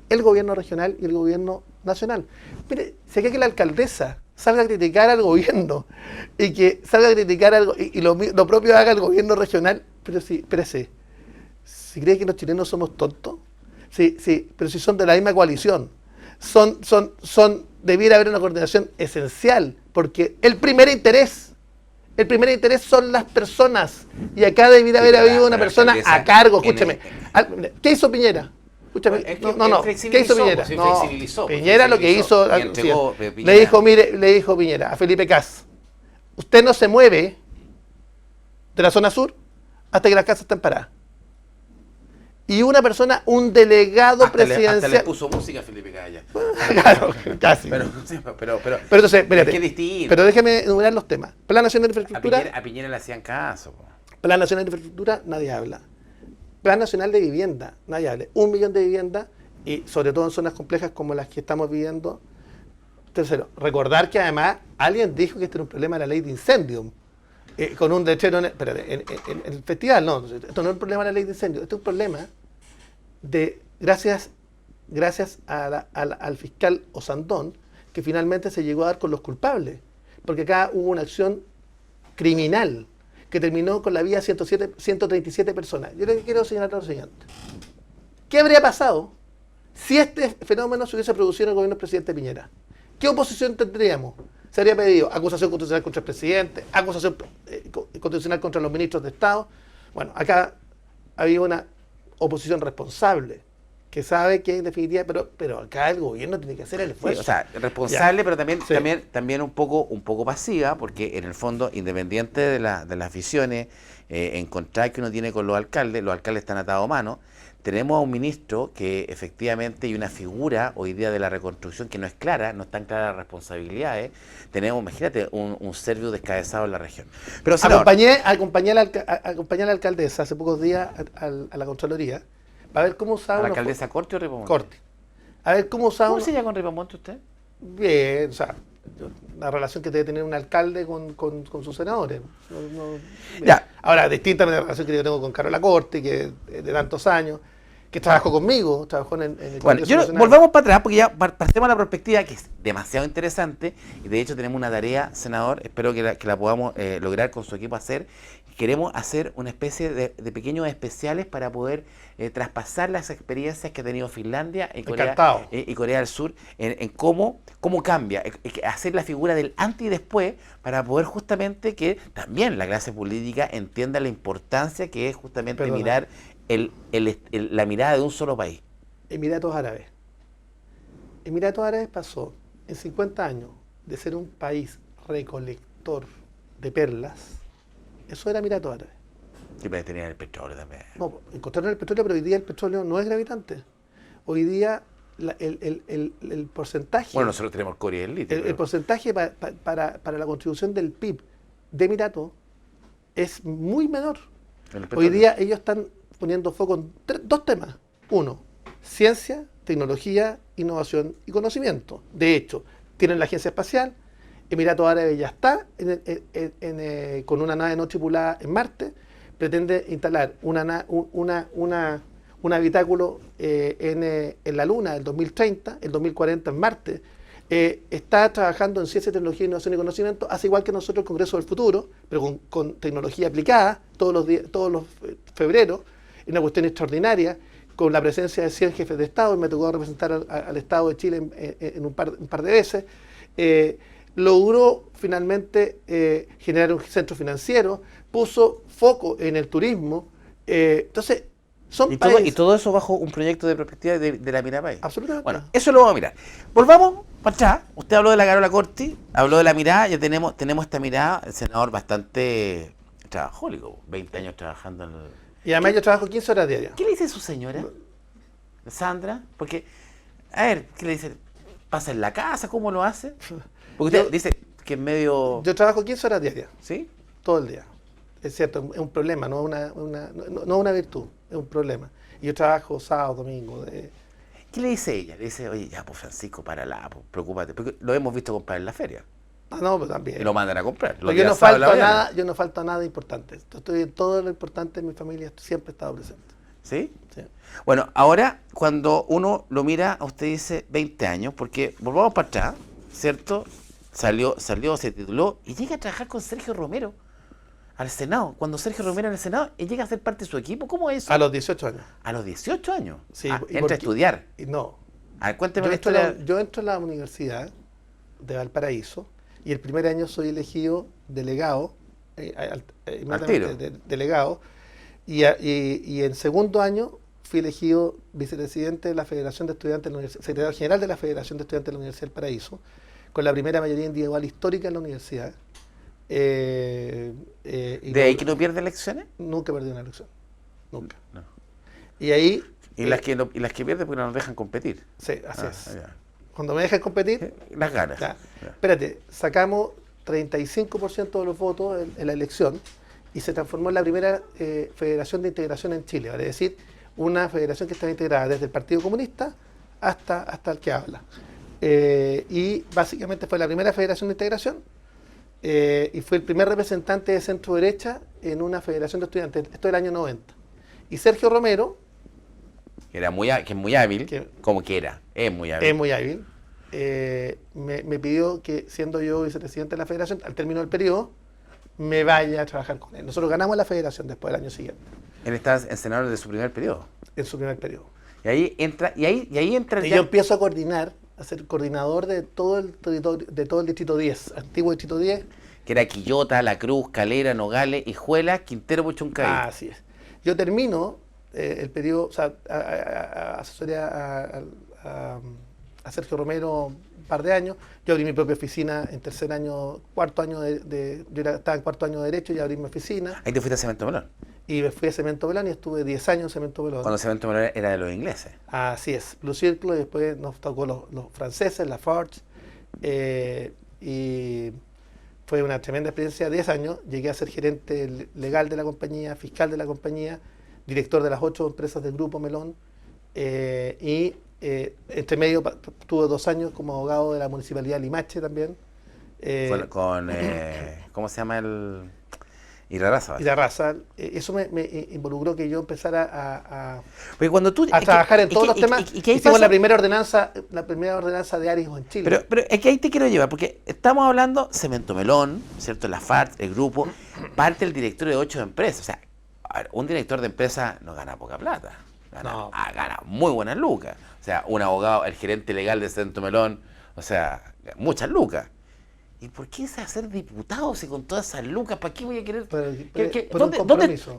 el gobierno regional y el gobierno nacional. Mire, si aquí que la alcaldesa salga a criticar al gobierno y que salga a criticar algo y lo propio haga el gobierno regional, pero sí, espérese, ¿si cree que los chilenos somos tontos? Sí, pero si son de la misma coalición. Debiera haber una coordinación esencial, porque el primer interés son las personas, y acá debiera haber habido una persona a cargo. Escúchame, ¿qué hizo Piñera? Escúchame, Es que no, ¿qué hizo Piñera? sí, No, flexibilizó, Piñera lo que hizo, y entregó, le Piñera. dijo Piñera a Felipe Cas, usted no se mueve de la zona sur hasta que las casas estén paradas. Y una persona, un delegado presidencial. Hasta le puso música a Felipe Calla. Claro, casi. Pero entonces, espérate, es que es distinto. pero déjeme enumerar los temas. Plan Nacional de Infraestructura, A Piñera le hacían caso. Po. Plan Nacional de Infraestructura, nadie habla. Plan Nacional de Vivienda, nadie habla. 1 millón de viviendas, y sobre todo en zonas complejas como las que estamos viviendo. Tercero, recordar que además alguien dijo que este era un problema de la ley de incendio. Con un letrero en el festival, no, esto no es un problema de la ley de incendio, esto es un problema de, gracias al fiscal Osandón, que finalmente se llegó a dar con los culpables, porque acá hubo una acción criminal que terminó con la vida de 137 personas. Yo le quiero señalar lo siguiente. ¿Qué habría pasado si este fenómeno se hubiese producido en el gobierno del presidente Piñera? ¿Qué oposición tendríamos? Se habría pedido acusación constitucional contra el presidente, acusación constitucional contra los ministros de Estado. Bueno, acá había una oposición responsable que sabe que en definitiva, pero acá el gobierno tiene que hacer el esfuerzo. Sí, o sea, responsable, pero también, Sí. también un poco pasiva, porque en el fondo, independiente de las visiones encontradas que uno tiene con los alcaldes están atados a mano. Tenemos a un ministro que efectivamente hay una figura hoy día de la reconstrucción que no es clara, no están claras las responsabilidades. Tenemos, imagínate, un Servio descabezado en la región. Pero senador, Acompañé a la alcaldesa hace pocos días a la Contraloría para ver cómo usaba ¿a la unos alcaldesa Corte o Ripamonte? Corte. A ver cómo usaba ¿Cómo se llama con Ripamonte usted? bien, o sea, la relación que debe tener un alcalde con sus senadores. Bien. Ya. Ahora, distinta la relación que yo tengo con Carola Corte, que de tantos años, que trabajó conmigo, trabajó en el Bueno, Congreso Nacional. volvamos para atrás porque ya partemos la perspectiva que es demasiado interesante y de hecho tenemos una tarea, senador, espero que la podamos lograr con su equipo hacer. Queremos hacer una especie de pequeños especiales para poder traspasar las experiencias que ha tenido Finlandia y Corea del Sur en cómo cambia, hacer la figura del antes y después para poder justamente que también la clase política entienda la importancia que es justamente mirar la mirada de un solo país. Emiratos Árabes. Emiratos Árabes pasó en 50 años de ser un país recolector de perlas, eso era Emiratos Árabes. Siempre tenían el petróleo también. No, encontraron el petróleo, pero hoy día el petróleo no es gravitante. Hoy día el porcentaje... Bueno, nosotros tenemos el cobre y el litio. El porcentaje para la contribución del PIB de Emiratos es muy menor. Hoy día ellos están poniendo foco en dos temas. Uno, ciencia, tecnología, innovación y conocimiento. De hecho, tienen la agencia espacial, Emiratos Árabes ya está con una nave no tripulada en Marte, pretende instalar un habitáculo en la Luna el 2030, el 2040 en Marte. Está trabajando en ciencia, tecnología, innovación y conocimiento, hace igual que nosotros el Congreso del Futuro, pero con tecnología aplicada todos los febreros, es una cuestión extraordinaria, con la presencia de 100 jefes de Estado, me tocó representar al Estado de Chile en un par de veces. Logró finalmente generar un centro financiero, puso foco en el turismo. Entonces, y todo eso bajo un proyecto de perspectiva de la Mirapaís. Absolutamente. Bueno, eso lo vamos a mirar. Volvamos para atrás. Usted habló de la Carola Corti, habló de la mirada, ya tenemos esta mirada, el senador bastante trabajólico, 20 años trabajando en el... Y además yo trabajo 15 horas diarias. ¿Qué le dice su señora? Sandra, porque, a ver, ¿qué le dice? ¿Pasa en la casa? ¿Cómo lo hace? Porque usted dice que es medio... Yo trabajo 15 horas diarias. ¿Sí? Todo el día. Es cierto, es un problema, no una virtud, es un problema. Y yo trabajo sábado, domingo. ¿Qué le dice ella? Le dice, oye, ya, pues Francisco, párala, pues, preocúpate. Porque lo hemos visto comprar en la feria. Ah, no, pero también. Y lo mandan a comprar. Yo no falto a nada importante. Estoy en todo lo importante de mi familia, siempre he estado presente. ¿Sí? Sí. Bueno, ahora cuando uno lo mira, usted dice 20 años, porque volvamos para atrás, ¿cierto? Salió, se tituló y llega a trabajar con Sergio Romero al Senado. Cuando Sergio Romero en el Senado, él llega a ser parte de su equipo. ¿Cómo es eso? A los 18 años. ¿A los 18 años? Sí. Entra a estudiar. No. A ver, cuénteme Yo entro a la Universidad de Valparaíso y el primer año soy elegido delegado, delegado, y en segundo año fui elegido vicepresidente de la Federación de Estudiantes de la Universidad, secretario general de la Federación de Estudiantes de la Universidad del Paraíso, con la primera mayoría individual histórica en la universidad. ¿De ahí que no pierde elecciones? Nunca perdí una elección. Nunca. No. Y ahí... ¿Y las que pierden porque no nos dejan competir? Sí, así es. Ya. Cuando me dejan competir... Las ganas. Ya. Espérate, sacamos 35% de los votos en la elección y se transformó en la primera federación de integración en Chile, vale decir, una federación que estaba integrada desde el Partido Comunista hasta el que habla. Y básicamente fue la primera federación de integración y fue el primer representante de centro derecha en una federación de estudiantes, esto del año 90. Y Sergio Romero, que es muy hábil, es muy hábil. Me pidió que, siendo yo vicepresidente de la federación, al término del periodo, me vaya a trabajar con él. Nosotros ganamos la federación después del año siguiente. Él está en senador de su primer periodo. En su primer periodo. Y ahí entra... Y yo empiezo a coordinar, a ser coordinador de todo el territorio, de todo el distrito 10, antiguo distrito 10. Que era Quillota, La Cruz, Calera, Nogales, Hijuela, Quintero, Puchuncaví. Así es. Yo termino el periodo, o sea, asesoré a Sergio Romero un par de años. Yo abrí mi propia oficina en tercer año, cuarto año yo estaba en cuarto año de Derecho y abrí mi oficina. Ahí te fuiste a Cemento Melón. Y me fui a Cemento Melón y estuve 10 años en Cemento Melón. Cuando Cemento Melón era de los ingleses. Así es, Blue Circle, y después nos tocó los franceses, la Forge, y fue una tremenda experiencia. 10 años, llegué a ser gerente legal de la compañía, fiscal de la compañía, director de las 8 empresas del Grupo Melón, y entre medio tuve 2 años como abogado de la Municipalidad de Limache también. ¿Cómo se llama el...? Irarrázaval. Irarrázaval. Eso me involucró que yo empezara a trabajar en todos los temas. Hicimos la primera ordenanza de Arisgo en Chile. Pero es que ahí te quiero llevar, porque estamos hablando Cemento Melón, ¿cierto? La FARC, el grupo, parte del directorio de 8 empresas. O sea, a ver, un director de empresa no gana poca plata. Gana muy buenas lucas. O sea, un abogado, el gerente legal de Cemento Melón, o sea, muchas lucas. ¿Y por qué se va a ser diputado si con todas esas lucas? ¿Para qué voy a querer?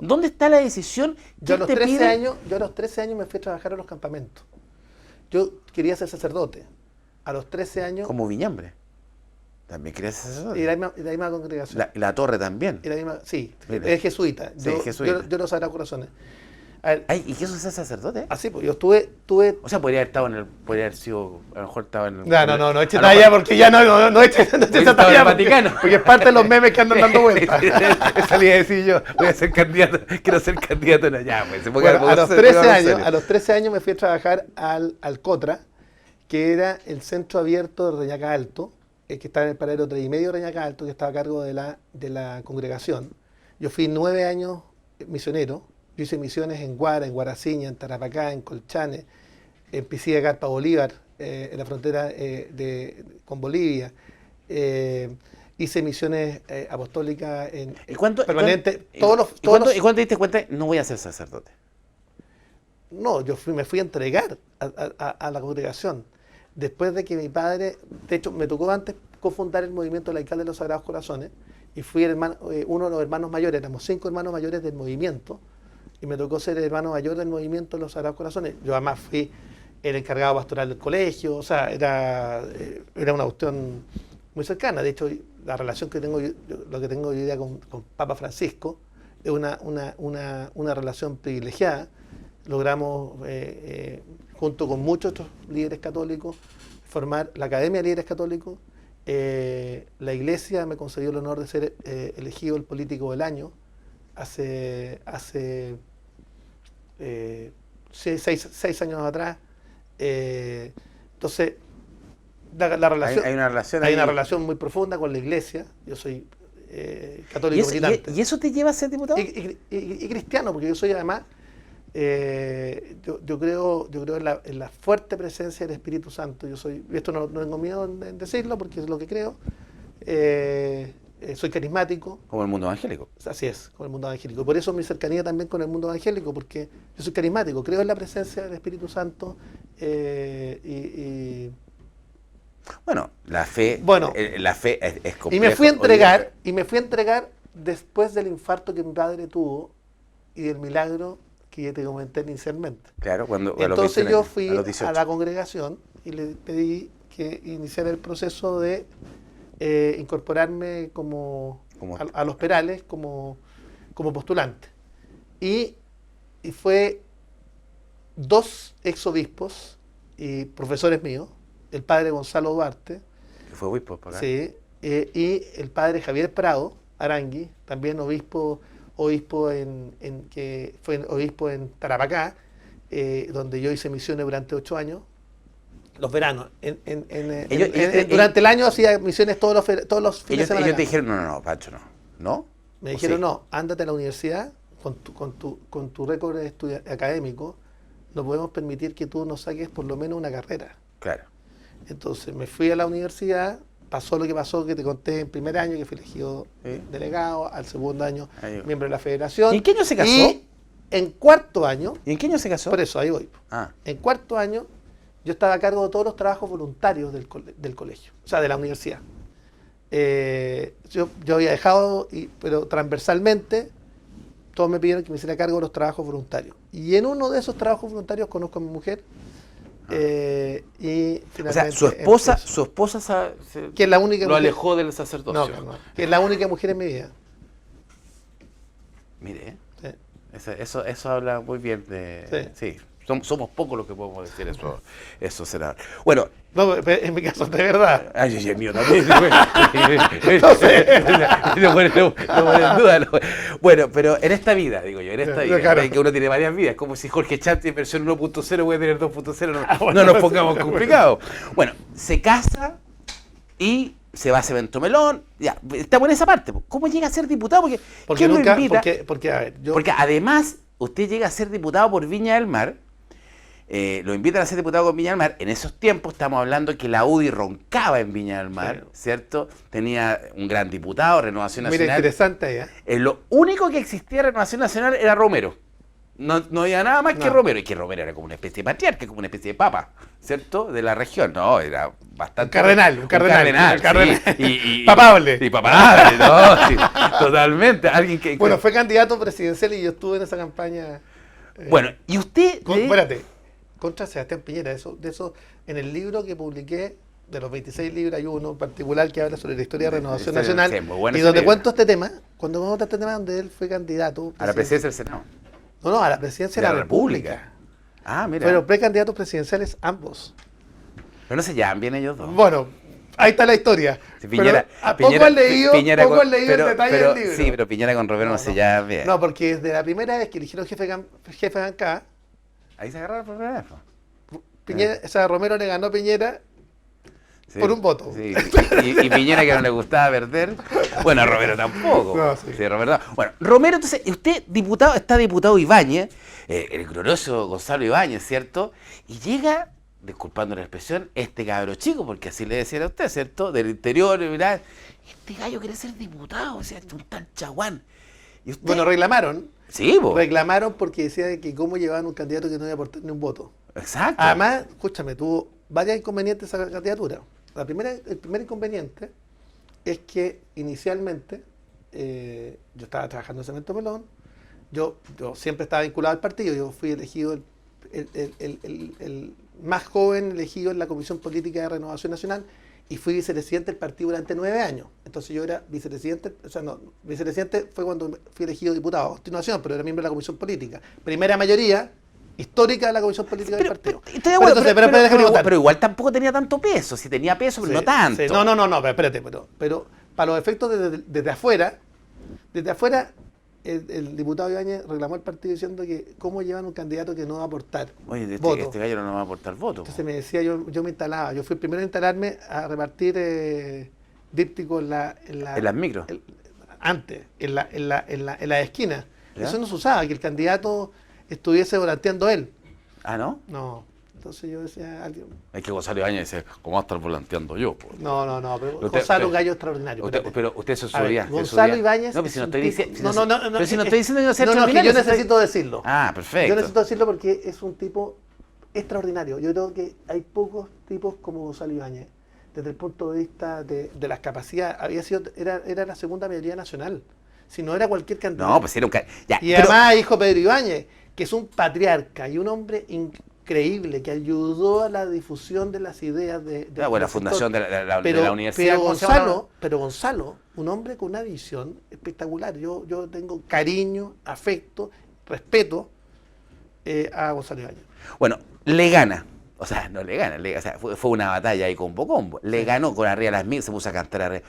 ¿Dónde está la decisión? Yo a los 13 años me fui a trabajar a los campamentos. Yo quería ser sacerdote. A los 13 años... Como Viñambre. También quería ser Y sacerdote. de la misma congregación. La torre también. Y la misma, sí, Mira. es jesuita. Sí, jesuita. Yo los Sagrados Corazones. A ver, Ay, ¿y qué eso es ser sacerdote? así, pues yo tuve O sea, podría haber estado podría haber sido, a lo mejor estaba en el... no eche a lo talla mejor- porque ya no eche Estaba esa en el talla Vaticano. porque es parte de los memes que andan dando vueltas. Salía a decir yo, voy a ser candidato, quiero ser candidato. No, ya, pues, Bueno, a los 13 años me fui a trabajar al COTRA, que era el centro abierto de Reñaca Alto, que estaba en el paradero 3,5 Reñaca Alto, que estaba a cargo de la congregación. Yo fui 9 años misionero. Yo hice misiones en Guara, en Guaraciña, en Tarapacá, en Colchane, en Piscina Carpa Bolívar, en la frontera con Bolivia. Hice misiones apostólicas permanentes. ¿Y cuándo te diste cuenta? No voy a ser sacerdote. No, me fui a entregar a la congregación. Después de que mi padre, de hecho, me tocó antes cofundar el movimiento laical de los Sagrados Corazones y fui uno de los hermanos mayores, éramos 5 hermanos mayores del movimiento y me tocó ser el hermano mayor del movimiento de los Sagrados Corazones. Yo además fui el encargado pastoral del colegio, o sea, era una cuestión muy cercana. De hecho, la relación que tengo, lo que tengo hoy día con Papa Francisco es una relación privilegiada. Logramos, junto con muchos otros líderes católicos, formar la Academia de Líderes Católicos. La Iglesia me concedió el honor de ser elegido el político del año hace 6 años atrás. Entonces, la relación, Hay una relación hay ahí. una relación muy profunda con la Iglesia. Yo soy católico militante. ¿Y eso te lleva a ser diputado? Y cristiano, porque yo soy además, yo creo en la fuerte presencia del Espíritu Santo. Esto no tengo miedo en decirlo porque es lo que creo. Soy carismático. Como el mundo evangélico. Así es, con el mundo evangélico. Por eso mi cercanía también con el mundo evangélico, porque yo soy carismático, creo en la presencia del Espíritu Santo Bueno, la fe es compleja. y me fui a entregar después del infarto que mi padre tuvo y del milagro que ya te comenté inicialmente. Claro, Entonces yo fui a los 18. a la congregación y le pedí que iniciara el proceso de incorporarme a los Perales como postulante. Y fue 2 exobispos y profesores míos, el padre Gonzalo Duarte, Que fue obispo para acá. sí, y el padre Javier Prado Arangui, también obispo que fue obispo en Tarapacá, donde yo hice misiones durante 8 años, los veranos. Durante el año hacía misiones todos los fines de semana. Ellos te dijeron, no, Pancho, no. ¿No? Me dijeron, no, ándate a la universidad con tu récord académico, no podemos permitir que tú no saques por lo menos una carrera. Claro. Entonces me fui a la universidad, pasó lo que pasó, que te conté en primer año, que fui elegido delegado, al segundo año miembro de la federación. ¿Y en qué año se casó? Y en cuarto año, ¿Y en qué año se casó? por eso, ahí voy. Ah, En cuarto año, yo estaba a cargo de todos los trabajos voluntarios del colegio, o sea, de la universidad. Yo había dejado, pero transversalmente, todos me pidieron que me hiciera cargo de los trabajos voluntarios. Y en uno de esos trabajos voluntarios conozco a mi mujer. Y finalmente, o sea, su esposa que es la única lo mujer, alejó del sacerdocio. no, que es la única mujer en mi vida. Mire, Sí. eso habla muy bien de... Sí. Sí. Somos pocos los que podemos decir eso, senador. Bueno, No, en mi caso, de verdad. ay, el mío también. No pone en duda. Bueno, pero en esta vida, digo yo, en esta vida, Claro. que uno tiene varias vidas, como si Jorge Chávez versión 1.0 puede tener 2.0, bueno, no nos pongamos complicados. Bueno, se casa y se va a Cemento Melón, ya, estamos en esa parte. ¿Cómo llega a ser diputado? Porque ¿quién lo invita? Porque, a ver, Porque además, usted llega a ser diputado por Viña del Mar, lo invitan a ser diputado con Viña del Mar. En esos tiempos estamos hablando que la UDI roncaba en Viña del Mar, Claro. ¿cierto? Tenía un gran diputado, Renovación mira, Nacional. interesante ahí, ¿eh? Lo único que existía de Renovación Nacional era Romero. No había nada más que No. Romero. Y que Romero era como una especie de patriarca, como una especie de papa, ¿cierto? De la región. No, era bastante... Un cardenal. Sí. Papable. Y papable, no, sí, totalmente. Alguien que... Bueno, fue candidato presidencial y yo estuve en esa campaña. Bueno, y usted... Espérate, contra Sebastián Piñera, de eso en el libro que publiqué de los 26 libros hay uno en particular que habla sobre la historia de Renovación Sí, Nacional, sí, muy bueno y ese donde libro. cuento este tema, cuando cuento este tema donde él fue candidato A la presidencia del Senado. No, a la presidencia de la República. Ah, mira. Fueron precandidatos presidenciales ambos. Pero no se llevan bien ellos dos. Bueno, ahí está la historia. Si Piñera, pero a poco han leído, Piñera el detalle del libro. Sí, pero Piñera con Romero no se llevan bien. No, porque desde la primera vez que eligieron jefe de bancada, Ahí se agarraron por primera vez. Piñera, o sea, Romero le ganó a Piñera Sí, por un voto. sí. Y Piñera, que no le gustaba perder. Bueno, a Romero tampoco. No, sí. Sí, Romero. Bueno, Romero, entonces, usted, diputado, está diputado Ibáñez, el glorioso Gonzalo Ibáñez, ¿cierto? Y llega, disculpando la expresión, este cabro chico, porque así le decía a usted, ¿cierto? Del interior, mirá, este gallo quiere ser diputado, o sea, un tal chaguán. Y usted, Bueno, reclamaron. sí, po. Reclamaron porque decía que cómo llevaban un candidato que no iba a aportar ni un voto. Exacto. Además, escúchame, tuvo varios inconvenientes esa candidatura. El primer inconveniente es que inicialmente yo estaba trabajando en Cemento Melón, yo siempre estaba vinculado al partido, yo fui elegido el más joven elegido en la Comisión Política de Renovación Nacional y fui vicepresidente del partido durante 9 años. Entonces yo era vicepresidente, o sea, no, vicepresidente fue cuando fui elegido diputado a continuación, pero era miembro de la Comisión Política. Primera mayoría histórica de la Comisión Política del partido. Estoy de acuerdo, déjame votar. pero igual tampoco tenía tanto peso. Si tenía peso, pero Sí, no tanto. sí. No, pero espérate, pero para los efectos desde afuera, el diputado Ibáñez reclamó al partido diciendo que cómo llevan un candidato que no va a aportar Oye, votos. este gallo no va a aportar votos. Entonces me decía, yo me instalaba, yo fui el primero en instalarme a repartir dípticos en las micros. antes, en la esquina. ¿Ya? Eso no se usaba, que el candidato estuviese volanteando él. Ah, ¿no? No. Entonces yo decía a alguien, Es que Gonzalo Ibáñez dice, ¿cómo va a estar volanteando yo? Po? no, pero Usted- Gonzalo usted- Gallo extraordinario. espérate. Pero usted se A ver, subía. Gonzalo Ibáñez No, pero es si no un estoy tipo- diciendo. no, Pero si no estoy diciendo que no sea no, que yo extraordinario, si estoy- necesito decirlo. Ah, perfecto. Yo necesito decirlo porque es un tipo extraordinario. Yo creo que hay pocos tipos como Gonzalo Ibáñez. Desde el punto de vista de las capacidades, era la segunda mayoría nacional. Si no era cualquier candidato. No, pues era un. Ya, Y pero- además, hijo Pedro Ibáñez, que es un patriarca y un hombre increíble que ayudó a la difusión de las ideas de la buena del fundación sector. de la universidad. Pero ¿cómo se llama? Gonzalo, un hombre con una visión espectacular. Yo tengo cariño, afecto, respeto a Gonzalo Ibáñez. Bueno, le gana. O sea, no le gana. O sea, fue una batalla ahí combo combo. Le ganó con arriba de las mil, se puso a cantar arriba.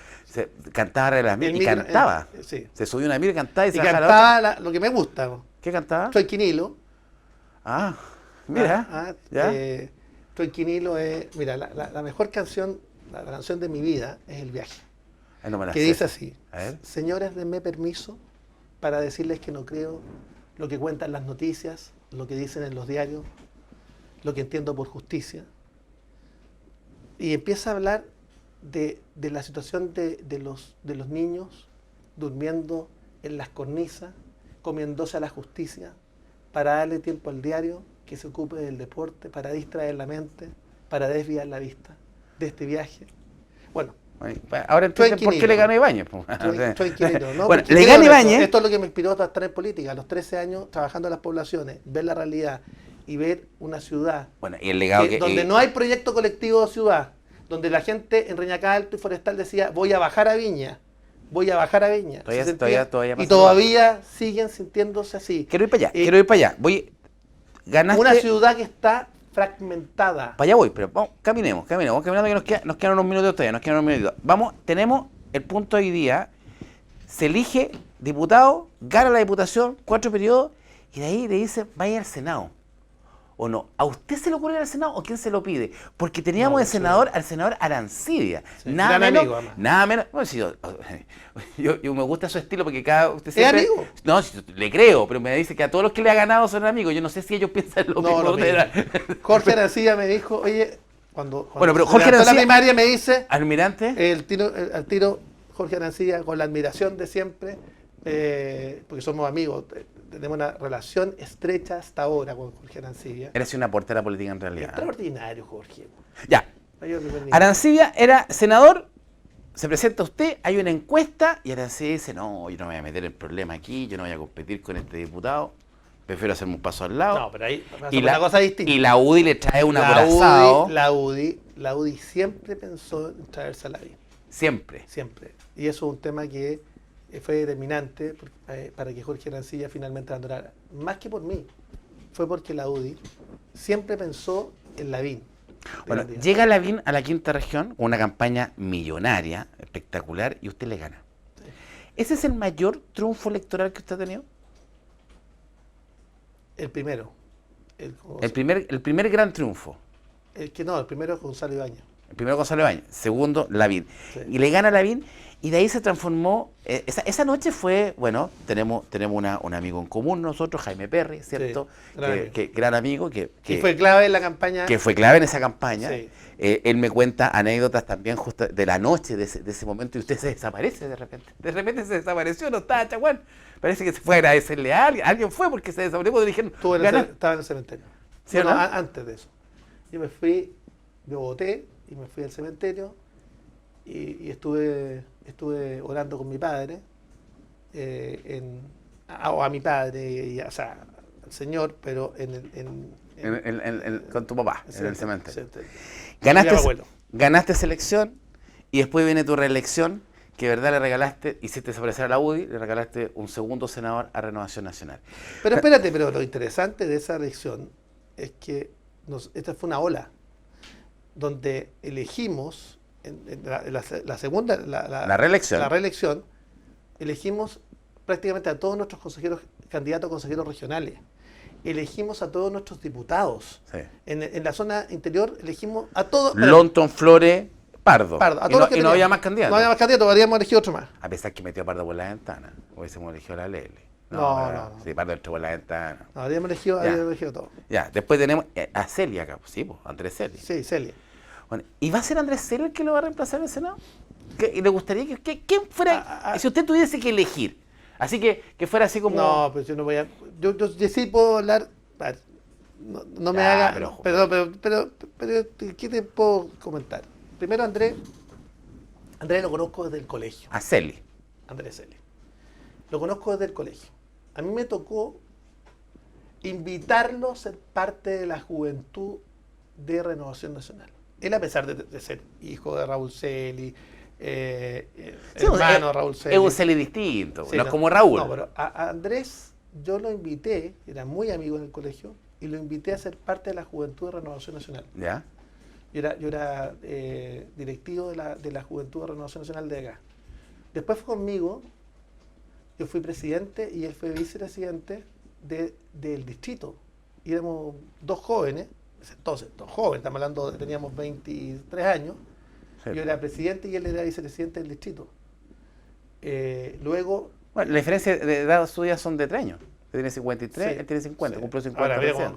Cantaba arriba de las mil y cantaba. Sí. Se subió una mil y cantaba y se Y bajaba la otra. cantaba lo que me gusta. ¿Qué cantaba? Troiquinilo. Ah, mira. ¿Ya? Troiquinilo es, mira, la mejor canción, la canción de mi vida es El Viaje. Ahí no me la Que sé. dice así: A ver. señores, denme permiso para decirles que no creo lo que cuentan las noticias, lo que dicen en los diarios, lo que entiendo por justicia. Y empieza a hablar de la situación de los niños durmiendo en las cornisas, comiéndose a la justicia, para darle tiempo al diario que se ocupe del deporte, para distraer la mente, para desviar la vista de este viaje. Bueno, Ahora entienden por qué le ganó Ibáñez. Po. tranquilito, ¿no? Bueno, Porque le creo gana que Ibáñez. esto es lo que me inspiró a estar en política. A los 13 años, trabajando en las poblaciones, ver la realidad y ver una ciudad Bueno, y el legado que. donde no hay proyecto colectivo de ciudad, donde la gente en Reñacá Alto y Forestal decía, voy a bajar a Viña. Todavía- Se sentía- todavía y pasa todavía siguen sintiéndose así. Quiero ir para allá, Ganaste. Una ciudad que está fragmentada. Para allá voy, pero vamos, caminemos, vamos caminando que nos quedan unos minutos todavía, Vamos, tenemos el punto de hoy día, se elige diputado, gana la diputación, 4 periodos, y de ahí le dice, vaya al Senado. ¿O no? ¿A usted se le ocurre ir al Senado o quién se lo pide? Porque teníamos No, al senador Arancibia. Sí, Nada gran menos, amigo, además. nada menos. Bueno, si yo me gusta su estilo porque usted ¿Es siempre. amigo? No, le creo, pero me dice que a todos los que le ha ganado son amigos. Yo no sé si ellos piensan lo mismo. No, lo de mismo. Jorge Arancibia me dijo, oye, cuando Bueno, pero se Jorge levantó la Arancibia- primaria me dice, Almirante. al tiro Jorge Arancibia, con la admiración de siempre, porque somos amigos, tenemos una relación estrecha hasta ahora con Jorge Arancibia. Eres una portera política en realidad. Extraordinario, Jorge. Ya. Mayor de Berlín. Arancibia era senador, se presenta usted, hay una encuesta y Arancibia dice, no, yo no me voy a meter en problema aquí, yo no voy a competir con este diputado, prefiero hacerme un paso al lado. No, pero ahí pasa y una cosa distinta. Y la UDI le trae un la acorazado. UDI la UDI siempre pensó en traerse a Lavín, Siempre. siempre. Y eso es un tema que fue determinante para que Jorge Arancilla finalmente abandonara. Más que por mí, fue porque la UDI siempre pensó en Lavín. Bueno, llega Lavín a la quinta región con una campaña millonaria, espectacular, y usted le gana. Sí. ¿Ese es el mayor triunfo electoral que usted ha tenido? El primero. El primer gran triunfo. El primero es Gonzalo Ibáñez. El primero Gonzalo Ibáñez, segundo Lavín. Sí. Y le gana Lavín y de ahí se transformó. Esa noche fue, bueno, tenemos un amigo en común nosotros, Jaime Perry, ¿cierto? Sí, gran amigo. Gran amigo. Y fue clave en la campaña. Que fue clave en esa campaña. Sí. Él me cuenta anécdotas también justo de la noche, de ese momento, y usted se desaparece de repente. De repente se desapareció, no estaba Chaguán. Parece que se fue a agradecerle a alguien. Alguien fue porque se desapareció cuando dijeron, Estaba en el cementerio. ¿Sí, Bueno, no? Antes de eso. Yo voté y me fui al cementerio y estuve orando con mi padre, a mi padre, o sea, al Señor, pero con tu papá, en el cementerio. Mi abuelo. Ganaste esa elección y después viene tu reelección, que de verdad le regalaste, hiciste desaparecer a la UDI, le regalaste un segundo senador a Renovación Nacional. Pero espérate, pero lo interesante de esa elección es que esta fue una ola donde elegimos en la segunda, La reelección. La reelección, elegimos prácticamente a todos nuestros candidatos a consejeros regionales. Elegimos a todos nuestros diputados. Sí. En la zona interior elegimos a todos. Lonton, Flores, Pardo. A todos Y los que no había teníamos. más candidatos. No había más candidatos, habríamos elegido otro más. A pesar que metió a Pardo por la ventana. Hubiésemos elegido a la Lele. No. Sí, Pardo entró por la ventana. No, habríamos elegido todo. Ya, después tenemos a Celia acá. Sí, pues, Andrés Celia. Sí, Celia. Bueno, ¿y va a ser Andrés Celia el que lo va a reemplazar en el Senado? ¿Y le gustaría quién fuera? Si usted tuviese que elegir. Así que fuera así como... No, pues yo no voy a... Yo sí puedo hablar... No me haga... Pero, ¿qué te puedo comentar? Primero, Andrés lo conozco desde el colegio. A Celia. Andrés Celia. Lo conozco desde el colegio. A mí me tocó invitarlo a ser parte de la juventud de Renovación Nacional. Él, a pesar de ser hijo de Raúl Celi, hermano de Raúl Celi. Es un Celi distinto, Sí, no es como Raúl. No, pero a Andrés yo lo invité, era muy amigo del colegio, y lo invité a ser parte de la juventud de Renovación Nacional. ¿Ya? Yo era directivo de la juventud de Renovación Nacional de acá. Después fue conmigo, yo fui presidente y él fue vicepresidente del distrito. Y éramos dos jóvenes, entonces, dos jóvenes, estamos hablando, teníamos 23 años. Sí. Yo era presidente y él era vicepresidente del distrito. Luego... Bueno, la diferencia de edad suya son de 3 años. Usted tiene 53, Sí, él tiene 50, sí. cumplió 50 Ahora, recién.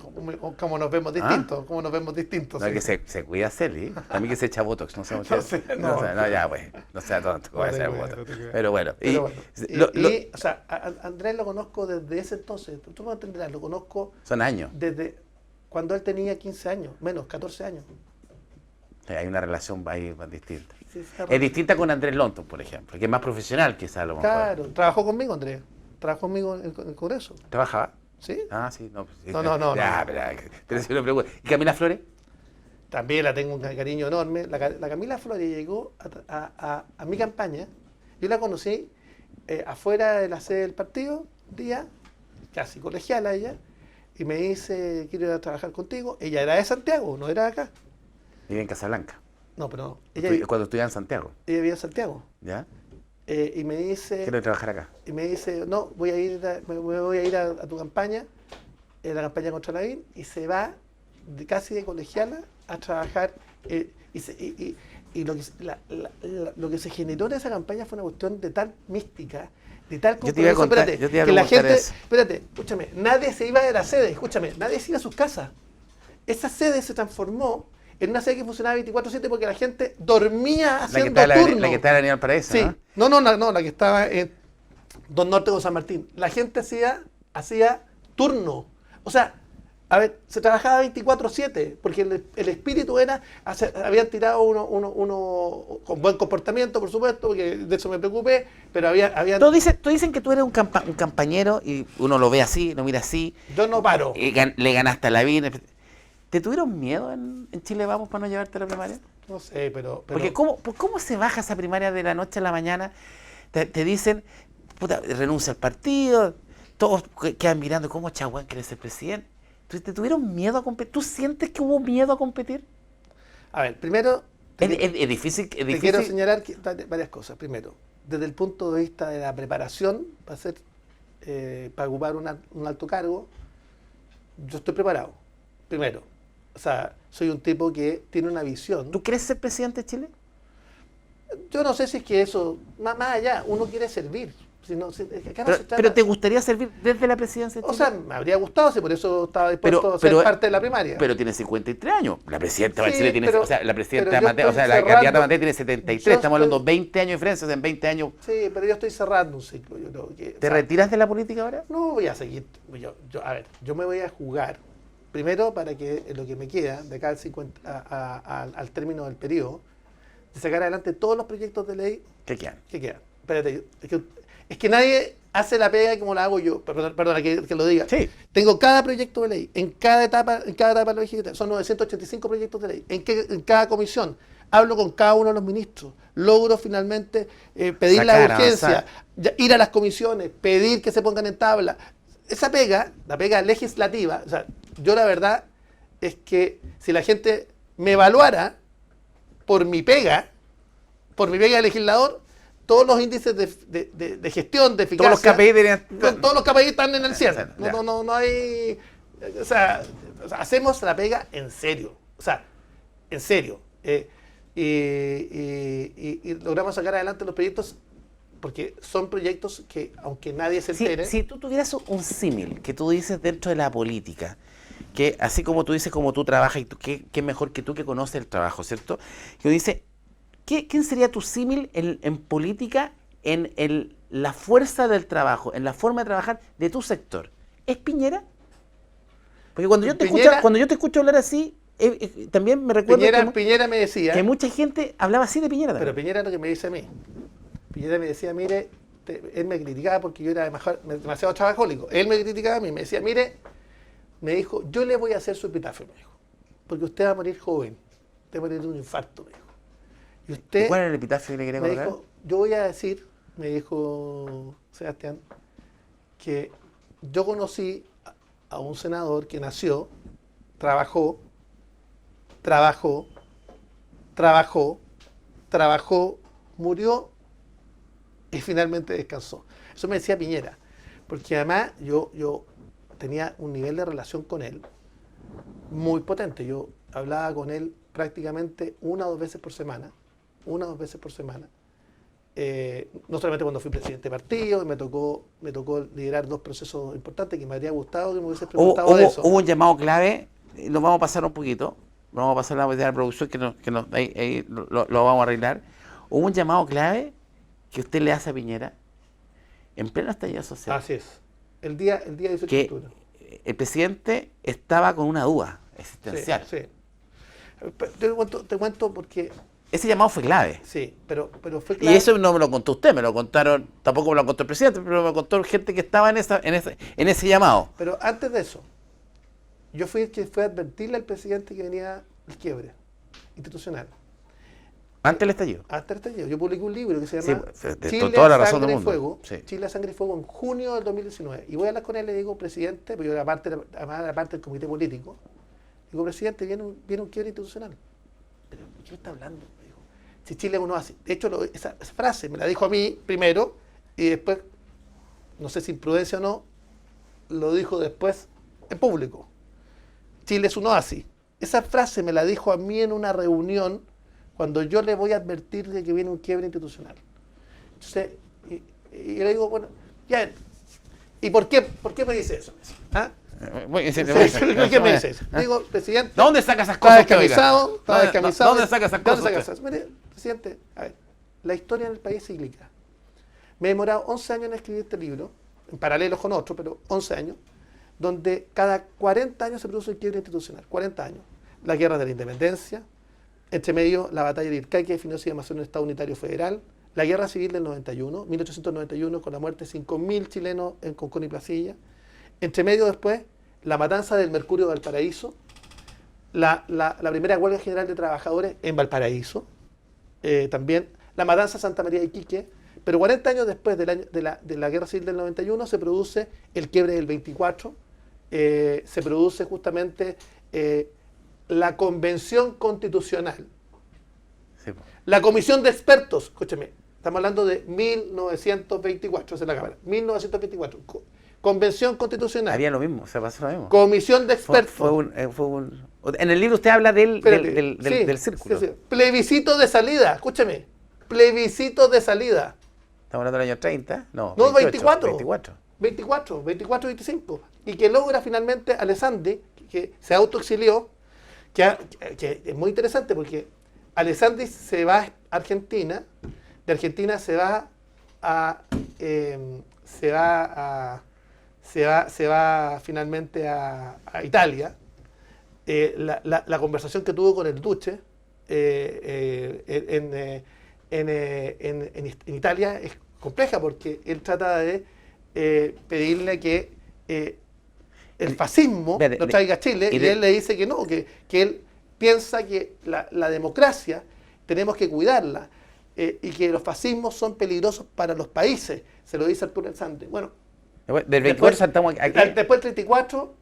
cómo nos vemos distintos, cómo nos vemos distintos. No, sí. que se cuida Celi, a mí que se echa Botox, no sé. No sé, no. No, ya, pues, no sea tonto, como No te ese cuides, Botox. no te cuides. Pero bueno, o sea, a Andrés lo conozco desde ese entonces, tú me entenderás, lo conozco son años. desde cuando él tenía 15 años, menos, 14 años. Hay una relación ahí más distinta. Sí, Es distinta con Andrés Lonton, por ejemplo, que es más profesional quizás a lo mejor. Claro, trabajó conmigo, Andrés. Trabajó conmigo en el Congreso. ¿Trabajaba? ¿Sí? Ah, sí, no. Pues, sí. No. Ya, pero si lo pregunto. ¿Y Camila Flores? También la tengo un cariño enorme. La Camila Flores llegó a mi campaña. Yo la conocí afuera de la sede del partido, un día, casi colegiala ella, y me dice, quiero ir a trabajar contigo. Ella era de Santiago, no era de acá. Vive en Casablanca. No, pero Cuando estudiaba en Santiago. ella vivía en Santiago. ¿Ya? Y me dice... Quiero trabajar acá. Y me dice, no, me voy a ir a tu campaña, la campaña contra Lavín, y se va casi de colegiala a trabajar. Y lo que se generó en esa campaña fue una cuestión de tal mística, de tal compromiso. Que la gente, espérate, escúchame, nadie se iba de la sede, nadie se iba a sus casas. Esa sede se transformó en una sede que funcionaba 24/7 porque la gente dormía haciendo turno. La que está en la Avenida Valparaíso, sí. ¿no? No, la que estaba en Don Norte con San Martín. La gente hacía turno. O sea, a ver, se trabajaba 24/7 porque el espíritu era, habían tirado uno con buen comportamiento, por supuesto, porque de eso me preocupé, pero habían... Todos dicen que tú eres un campañero y uno lo ve así, lo mira así. Yo no paro. Le ganaste a Lavín. ¿Te tuvieron miedo en Chile Vamos para no llevarte a la primaria? No sé, pero Porque ¿cómo se baja esa primaria de la noche a la mañana? Te dicen, puta, renuncia al partido, todos quedan mirando cómo Chaguán quiere ser presidente. ¿Te tuvieron miedo a competir? ¿Tú sientes que hubo miedo a competir? a ver, primero Es difícil. te quiero señalar varias cosas. Primero, desde el punto de vista de la preparación para ocupar un alto cargo, yo estoy preparado. Primero, o sea, soy un tipo que tiene una visión. ¿Tú quieres ser presidente de Chile? Yo no sé si es que eso, más allá, uno quiere servir. Pero ¿te gustaría servir desde la presidencia de Chile? O sea, me habría gustado, si por eso estaba dispuesto a ser parte de la primaria. Pero tiene 53 años. La presidenta de Sí, Chile tiene, pero- o sea, la presidenta pero yo Mateo, o sea, la estoy candidata cerrando- Mateo tiene 73. yo Estamos hablando estoy- de 20 años de diferencia, o sea, en 20 años. Sí, pero yo estoy cerrando un ciclo. Yo creo que, ¿Te retiras de la política ahora? No voy a seguir. A ver, yo me voy a jugar. Primero, para que lo que me queda, de acá al término del periodo, de sacar adelante todos los proyectos de ley ¿Qué quedan? que quedan. Espérate, es que nadie hace la pega como la hago yo. Perdona que lo diga. Sí. Tengo cada proyecto de ley, en cada etapa de la legislatura. Son 985 proyectos de ley. En cada comisión. Hablo con cada uno de los ministros. Logro finalmente pedir la Sacar, urgencia, ir a las comisiones, pedir que se pongan en tabla. Esa pega, la pega legislativa, o sea, yo la verdad es que si la gente me evaluara por mi pega de legislador, todos los índices de gestión, de eficacia, Todos los KPI deberían... todos los KPI están en el 100. Ya. No hay... O sea, hacemos la pega en serio. O sea, en serio. Y logramos sacar adelante los proyectos porque son proyectos que, aunque nadie se entere... Si tú tuvieras un símil que tú dices dentro de la política, que así como tú dices, como tú trabajas, y qué mejor que tú que conoces el trabajo, ¿cierto? Que dice, ¿quién sería tu símil en política, en la fuerza del trabajo, en la forma de trabajar de tu sector? ¿Es Piñera? Porque cuando yo te escucho hablar así, también me recuerdo Piñera me decía... que mucha gente hablaba así de Piñera también. Pero Piñera es lo que me dice a mí. Piñera me decía, mire, él me criticaba porque yo era demasiado trabajólico. Él me criticaba a mí, me decía, mire, me dijo, yo le voy a hacer su epitafio, me dijo, porque usted va a morir joven, usted va a morir de un infarto, me dijo. Y usted... ¿Cuál era el epitafio que le quería me colocar? dijo, yo voy a decir, me dijo Sebastián, que yo conocí a un senador que nació, trabajó, murió y finalmente descansó. Eso me decía Piñera, porque además yo tenía un nivel de relación con él muy potente. Yo hablaba con él prácticamente una o dos veces por semana. No solamente cuando fui presidente de partido, me tocó liderar dos procesos importantes que me habría gustado que me hubiese preguntado de eso. Hubo un llamado clave, nos vamos a pasar un poquito, vamos a pasar a la producción ahí lo vamos a arreglar. Hubo un llamado clave que usted le hace a Piñera en pleno estallido social. Así es. El día 18 de Que octubre. el presidente estaba con una duda existencial. Sí. Te cuento porque... Ese llamado fue clave. Sí, pero fue Y clave. eso no me lo contó usted, me lo contaron, tampoco me lo contó el presidente, pero me lo contó gente que estaba en ese llamado. Pero antes de eso, yo fui el que fue a advertirle al presidente que venía el quiebre institucional. Antes del estallido. Antes del estallido. Yo publiqué un libro que se Sí, llama de Chile toda la a razón Sangre del y mundo. Fuego. Sí. Chile a Sangre y Fuego en junio del 2019. Y voy a hablar con él y le digo, presidente, porque yo era parte del comité político. Digo, presidente, viene un quiebre institucional. ¿Pero de qué me está hablando? Me dijo, si Chile es uno así. De hecho, esa frase me la dijo a mí primero y después, no sé si imprudencia o no, lo dijo después en público. Chile es un oasis. Esa frase me la dijo a mí en una reunión cuando yo le voy a advertir de que viene un quiebre institucional. Entonces, y yo le digo, bueno, ya, ¿y por qué me dice eso? ¿Ah? ¿Por qué me dice eso? Digo, presidente, ¿Dónde saca esas está cosas usted, oiga? descamisado. ¿Dónde saca esas cosas usted? Mire, presidente, a ver, la historia en el país es cíclica. Me he demorado 11 años en escribir este libro, en paralelo con otro, pero 11 años, donde cada 40 años se produce un quiebre institucional. 40 años. La guerra de la independencia, entre medio la batalla de Ircay, que definió si iba a ser un Estado unitario federal, la guerra civil del 91, 1891, con la muerte de 5.000 chilenos en Concón y Placilla, entre medio después la matanza del Mercurio de Valparaíso, la primera huelga general de trabajadores en Valparaíso, también la matanza de Santa María de Iquique, pero 40 años después de la Guerra Civil del 91 se produce el quiebre del 24, se produce justamente la Convención Constitucional. Sí. La Comisión de Expertos, escúcheme, estamos hablando de 1924, esa es la cámara, 1924, Convención Constitucional. Haría lo mismo, se pasó lo mismo. Comisión de Expertos. En el libro usted habla del círculo. Sí. Plebiscito de salida, escúcheme, plebiscito de salida. Estamos hablando del año 30, no, 24. 24. 25. Y que logra finalmente Alessandri, que se autoexilió, que es muy interesante porque Alessandri se va a Argentina, de Argentina se va finalmente a Italia. La conversación que tuvo con el Duce en Italia es compleja porque él trata de pedirle que el fascismo lo traiga a Chile y él le dice que no, que él piensa que la democracia tenemos que cuidarla y que los fascismos son peligrosos para los países, se lo dice Arturo Alessandri. Bueno, del 24 saltamos aquí. Después del 34,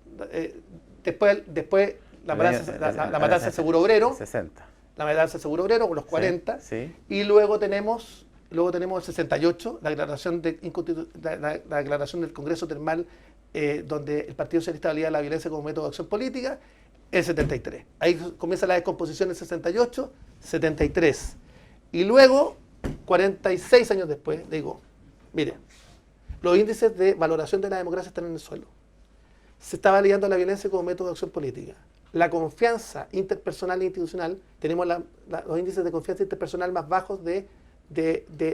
después la matanza del Seguro Obrero, 60. La matanza del Seguro Obrero con los 40, sí. Y luego tenemos el 68, la declaración del Congreso Termal, donde el Partido Socialista valida la violencia como método de acción política, el 73. Ahí comienza la descomposición del 68, 73. Y luego, 46 años después, digo, mire, los índices de valoración de la democracia están en el suelo. Se está validando la violencia como método de acción política. La confianza interpersonal e institucional, tenemos los índices de confianza interpersonal más bajos de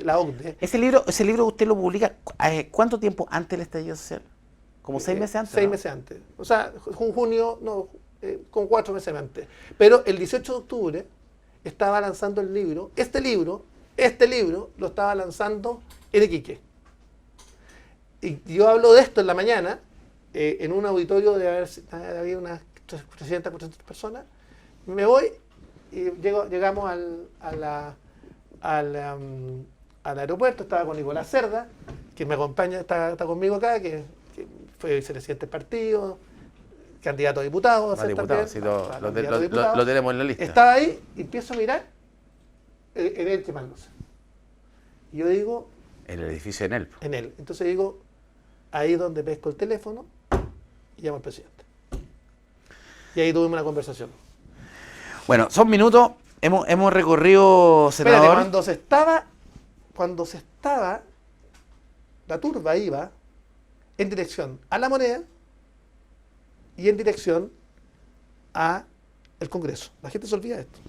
la OCDE. Ese libro usted lo publica, ¿cuánto tiempo antes del estallido social? ¿Como 6 meses antes? 6 meses antes. O sea, junio, no, con 4 meses antes. Pero el 18 de octubre estaba lanzando el libro, este libro lo estaba lanzando en Iquique. Y yo hablo de esto en la mañana, en un auditorio de había unas 300, 400 personas. Me voy y llegamos al aeropuerto, estaba con Nicolás Cerda, que me acompaña, está conmigo acá, que fue vicepresidente del partido, candidato a diputado. Lo tenemos en la lista. Estaba ahí y empiezo a mirar en él quemándose. Y yo digo... En el edificio en él. En él. Entonces digo, ahí es donde pesco el teléfono y llamo al presidente. Y ahí tuvimos una conversación. Bueno, son minutos. Hemos recorrido, senador. Espérate, cuando se estaba, la turba iba en dirección a La Moneda y en dirección a el Congreso. La gente se olvida de esto.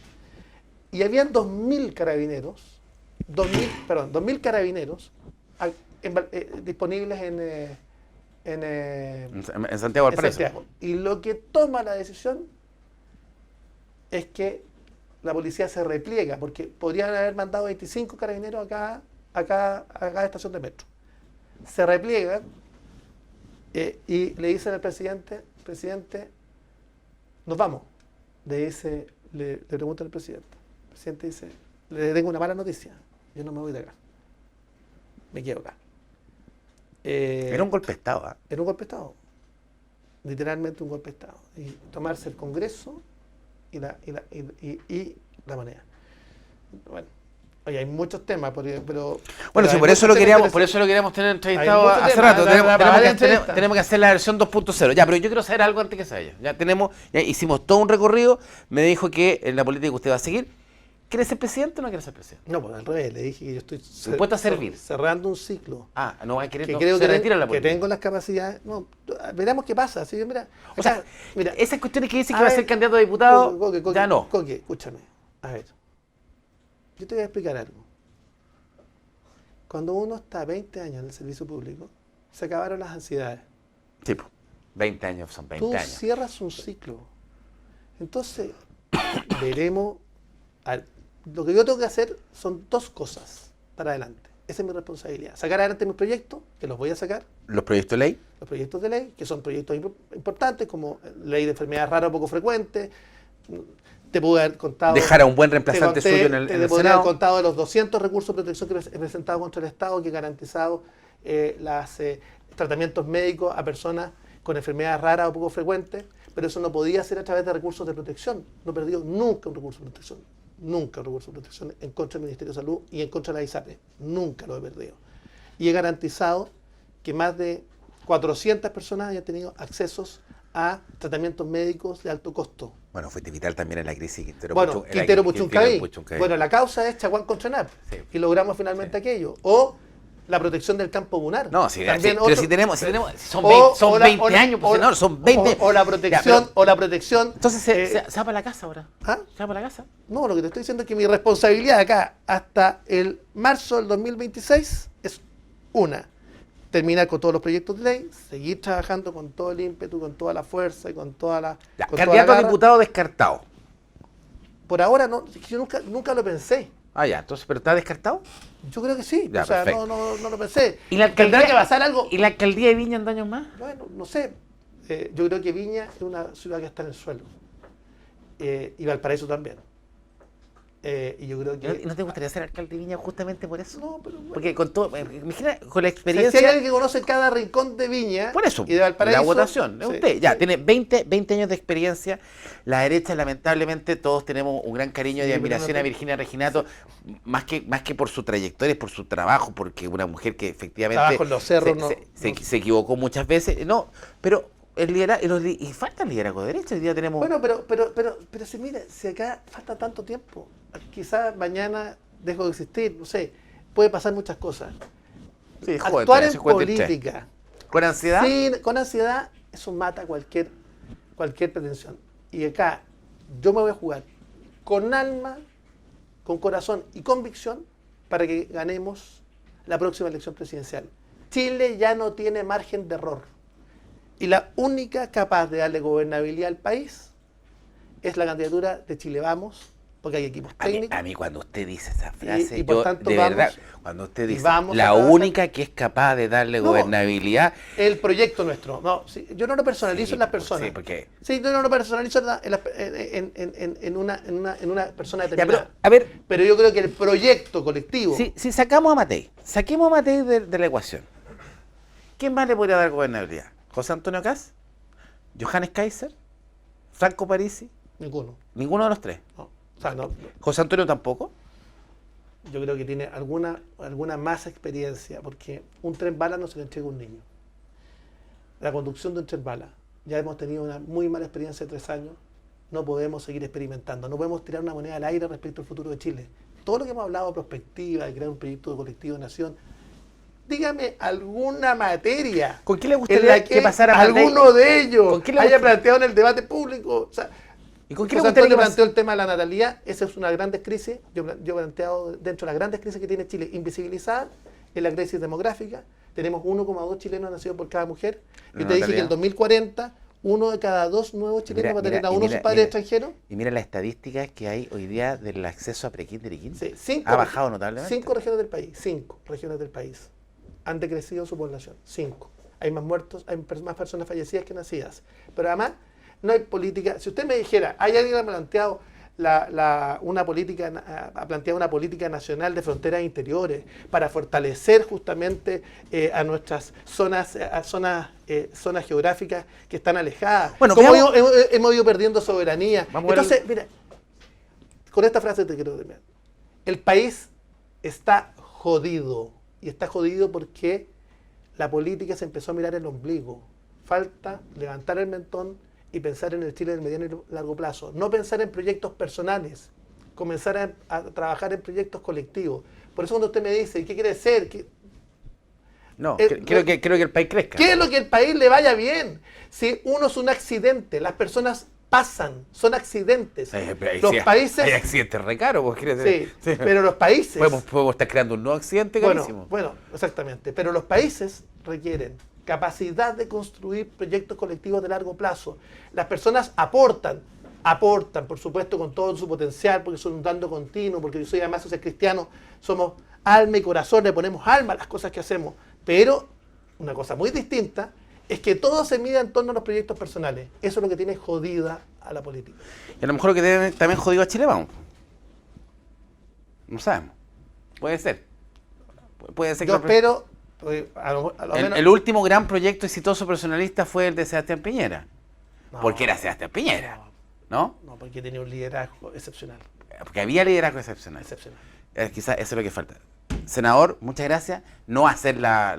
Y habían 2.000 carabineros, 2.000 carabineros disponibles en Santiago del Preso. Y lo que toma la decisión es que la policía se repliega, porque podrían haber mandado 25 carabineros acá a la estación de metro. Se repliegan y le dicen al presidente, nos vamos. Le preguntan al presidente. El presidente dice, le tengo una mala noticia, yo no me voy de acá. Me quedo acá. Era un golpe de Estado. Era un golpe de Estado. Literalmente un golpe de Estado. Y tomarse el Congreso y la Moneda. Bueno, oye, hay muchos temas, pero bueno, sí, por eso lo queríamos tener entrevistado hace rato. Tenemos que hacer la versión 2.0. Ya, pero yo quiero saber algo antes que se vaya. Ya hicimos todo un recorrido. Me dijo que en la política que usted va a seguir. ¿Quiere ser presidente o no quiere ser presidente? No, pues al revés, le dije que yo estoy dispuesto a servir. Cerrando un ciclo. No va a querer, que no, creo se retira la política. Que tengo las capacidades. No, veremos qué pasa. ¿Sí? Mira, esas cuestiones que dice que va a ser candidato a diputado, Coque, ya no. Coque, escúchame. A ver, yo te voy a explicar algo. Cuando uno está 20 años en el servicio público, se acabaron las ansiedades. Tipo, 20 años son 20 años. Tú cierras un ciclo. Entonces, veremos... Lo que yo tengo que hacer son 2 cosas para adelante. Esa es mi responsabilidad. Sacar adelante mis proyectos, que los voy a sacar. ¿Los proyectos de ley? Los proyectos de ley, que son proyectos importantes, como ley de enfermedades raras o poco frecuentes, Te pude haber contado... Dejar a un buen reemplazante suyo en el Te podría Senado. haber contado de los 200 recursos de protección que he presentado contra el Estado, que he garantizado los tratamientos médicos a personas con enfermedades raras o poco frecuentes, pero eso no podía ser a través de recursos de protección. No he perdido nunca un recurso de protección. Nunca un recurso de protección en contra del Ministerio de Salud y en contra de la ISAPRE. Nunca lo he perdido. Y he garantizado que más de 400 personas hayan tenido accesos a tratamientos médicos de alto costo. Bueno, fuiste vital también en la crisis Quintero Puchuncaví. Puchuncaví. Bueno, la causa es Chaguán contra NAP. Sí. Y logramos finalmente aquello. O la protección del campo lunar. No, sí, También pero si tenemos, son 20 años, pues, senador, son 20. O la protección, o la protección. Entonces se va para la casa ahora. ¿Ah? ¿Se va para la casa? No, lo que te estoy diciendo es que mi responsabilidad acá hasta el marzo del 2026 es terminar con todos los proyectos de ley, seguir trabajando con todo el ímpetu, con toda la fuerza y con toda la... Ya, con candidato toda a la diputado descartado. Por ahora no, yo nunca lo pensé. Ah, ya, entonces, ¿pero está descartado? Yo creo que sí, Ya, o sea, perfecto. no lo pensé. ¿Y la alcaldía, ¿Tendrá que pasar algo? ¿Y la alcaldía de Viña en 2 años más? Bueno, no sé. Yo creo que Viña es una ciudad que está en el suelo. Y Valparaíso también. Y yo creo que... ¿Y no te gustaría ser alcalde de Viña justamente por eso? No, pero bueno. Porque con todo, imagina, con la Si experiencia... hay alguien que conoce cada rincón de Viña Por eso, y de Valparaíso... la votación, es sí, usted. Ya, sí. tiene 20 años de experiencia. La derecha, lamentablemente, todos tenemos un gran cariño y Sí, admiración pero no a te- Virginia Reginato, más que por su trayectoria, es por su trabajo, porque una mujer que efectivamente Trabajo en los cerros, se equivocó muchas veces. No, pero el liderazgo, y falta el liderazgo de derecha. Hoy día tenemos... Bueno, pero si mira, si acá falta tanto tiempo, quizás mañana dejo de existir, no sé, puede pasar muchas cosas. Sí, joder, Actuar en 53. política ¿Con ansiedad? sí, con ansiedad, eso mata cualquier pretensión. Y acá yo me voy a jugar con alma, con corazón y convicción para que ganemos la próxima elección presidencial. Chile ya no tiene margen de error. Y la única capaz de darle gobernabilidad al país es la candidatura de Chile Vamos, porque hay equipos técnicos. A mí cuando usted dice esa frase, y por yo tanto de vamos- verdad, cuando usted dice vamos a la trabajar. única que es capaz de darle No. gobernabilidad, El proyecto nuestro. No, sí, yo no lo personalizo Sí, en las personas. sí, porque- Sí, yo no lo personalizo en una persona ya, determinada. pero, a ver, Pero yo creo que el proyecto colectivo... si sacamos a Matei, saquemos a Matei de la ecuación, ¿quién más le podría dar gobernabilidad? ¿José Antonio Kast? ¿Johannes Kaiser? ¿Franco Parisi? Ninguno. Ninguno de los tres. No. O sea, no, ¿José Antonio tampoco? yo creo que tiene alguna más experiencia, porque un tren bala no se le entrega a un niño. La conducción de un tren bala, ya hemos tenido una muy mala experiencia de 3 años, no podemos seguir experimentando, no podemos tirar una moneda al aire respecto al futuro de Chile. Todo lo que hemos hablado de perspectiva, de crear un proyecto de colectivo de nación, dígame alguna materia ¿Con qué le en gustaría la que pasara Matei? alguno de ellos ¿Con qué le haya gusta- planteado en el debate público. O sea, ¿Y con qué le José gustaría Antonio que planteó pasara? el tema de la natalidad, esa es una de las grandes crisis, yo he planteado dentro de las grandes crisis que tiene Chile, invisibilizada, es la crisis demográfica. Tenemos 1,2 chilenos nacidos por cada mujer. Yo Una te dije que natalidad. en 2040, 1 de cada 2 nuevos chilenos va a tener a uno de sus padres extranjeros. Y mira las estadísticas que hay hoy día del acceso a prekinder y kinder. Sí, 5 Ha bajado notablemente. 5 regiones del país, 5 regiones del país han decrecido su población, 5. Hay más muertos, hay más personas fallecidas que nacidas. Pero además, no hay política. Si usted me dijera, hay alguien que ha planteado una política nacional de fronteras interiores para fortalecer justamente a nuestras zonas geográficas que están alejadas. Bueno, ¿Cómo veamos- hemos ido perdiendo soberanía? Vamos a ver Entonces, mira, con esta frase te quiero terminar. El país está jodido. Y está jodido porque la política se empezó a mirar el ombligo. Falta levantar el mentón y pensar en el Chile del mediano y largo plazo. No pensar en proyectos personales. Comenzar a trabajar en proyectos colectivos. Por eso cuando usted me dice, ¿qué quiere ser? No, Eh, creo que el país crezca. ¿Qué es lo que el país le vaya bien? Si uno es un accidente, las personas pasan, son accidentes. Pero ahí Los sí, países... hay accidentes re caros, pues, quiere Sí, decir. pero los países... Podemos estar creando un nuevo accidente carísimo. Bueno, exactamente. Pero los países requieren capacidad de construir proyectos colectivos de largo plazo. Las personas aportan, por supuesto, con todo su potencial, porque son un dando continuo, porque yo soy además soy cristiano, somos alma y corazón, le ponemos alma a las cosas que hacemos. Pero una cosa muy distinta es que todo se mida en torno a los proyectos personales. Eso es lo que tiene jodida a la política. Y a lo mejor lo que tiene también jodido a Chile, vamos. No sabemos. Puede ser. Puede ser que Yo espero, a lo menos... el último gran proyecto exitoso personalista fue el de Sebastián Piñera. No, Porque era Sebastián Piñera, ¿no? No, porque tenía un liderazgo excepcional. Porque había liderazgo excepcional. Excepcional. Quizás eso es lo que falta. Senador, muchas gracias. No va a ser la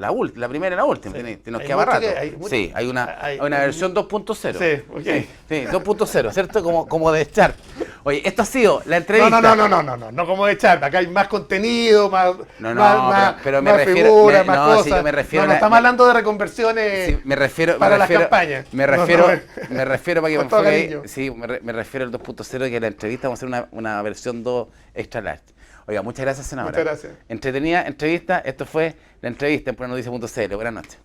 primera y la última. Sí. Nos Hay queda mucho rato. que- hay mucho- Sí, hay una versión 2.0. Sí, ok. Sí, 2.0, ¿cierto? Como de echar. Oye, esto ha sido la entrevista. No como de chat. Acá hay más contenido, más, No, pero me más refiero- figuras, me- más no, sí, cosas. yo me refiero no a la- estamos hablando de reconversiones Sí, me refiero para me las refiero- campañas. Me refiero, No, no. me refiero para que Con me todo enfoque ahí. cariño. Sí, me refiero al 2.0 que la entrevista vamos a hacer una versión 2 extra large. Oiga, muchas gracias, senadora. Muchas gracias. Entretenida entrevista. Esto fue la entrevista en puranoticia.cl. Buenas noches.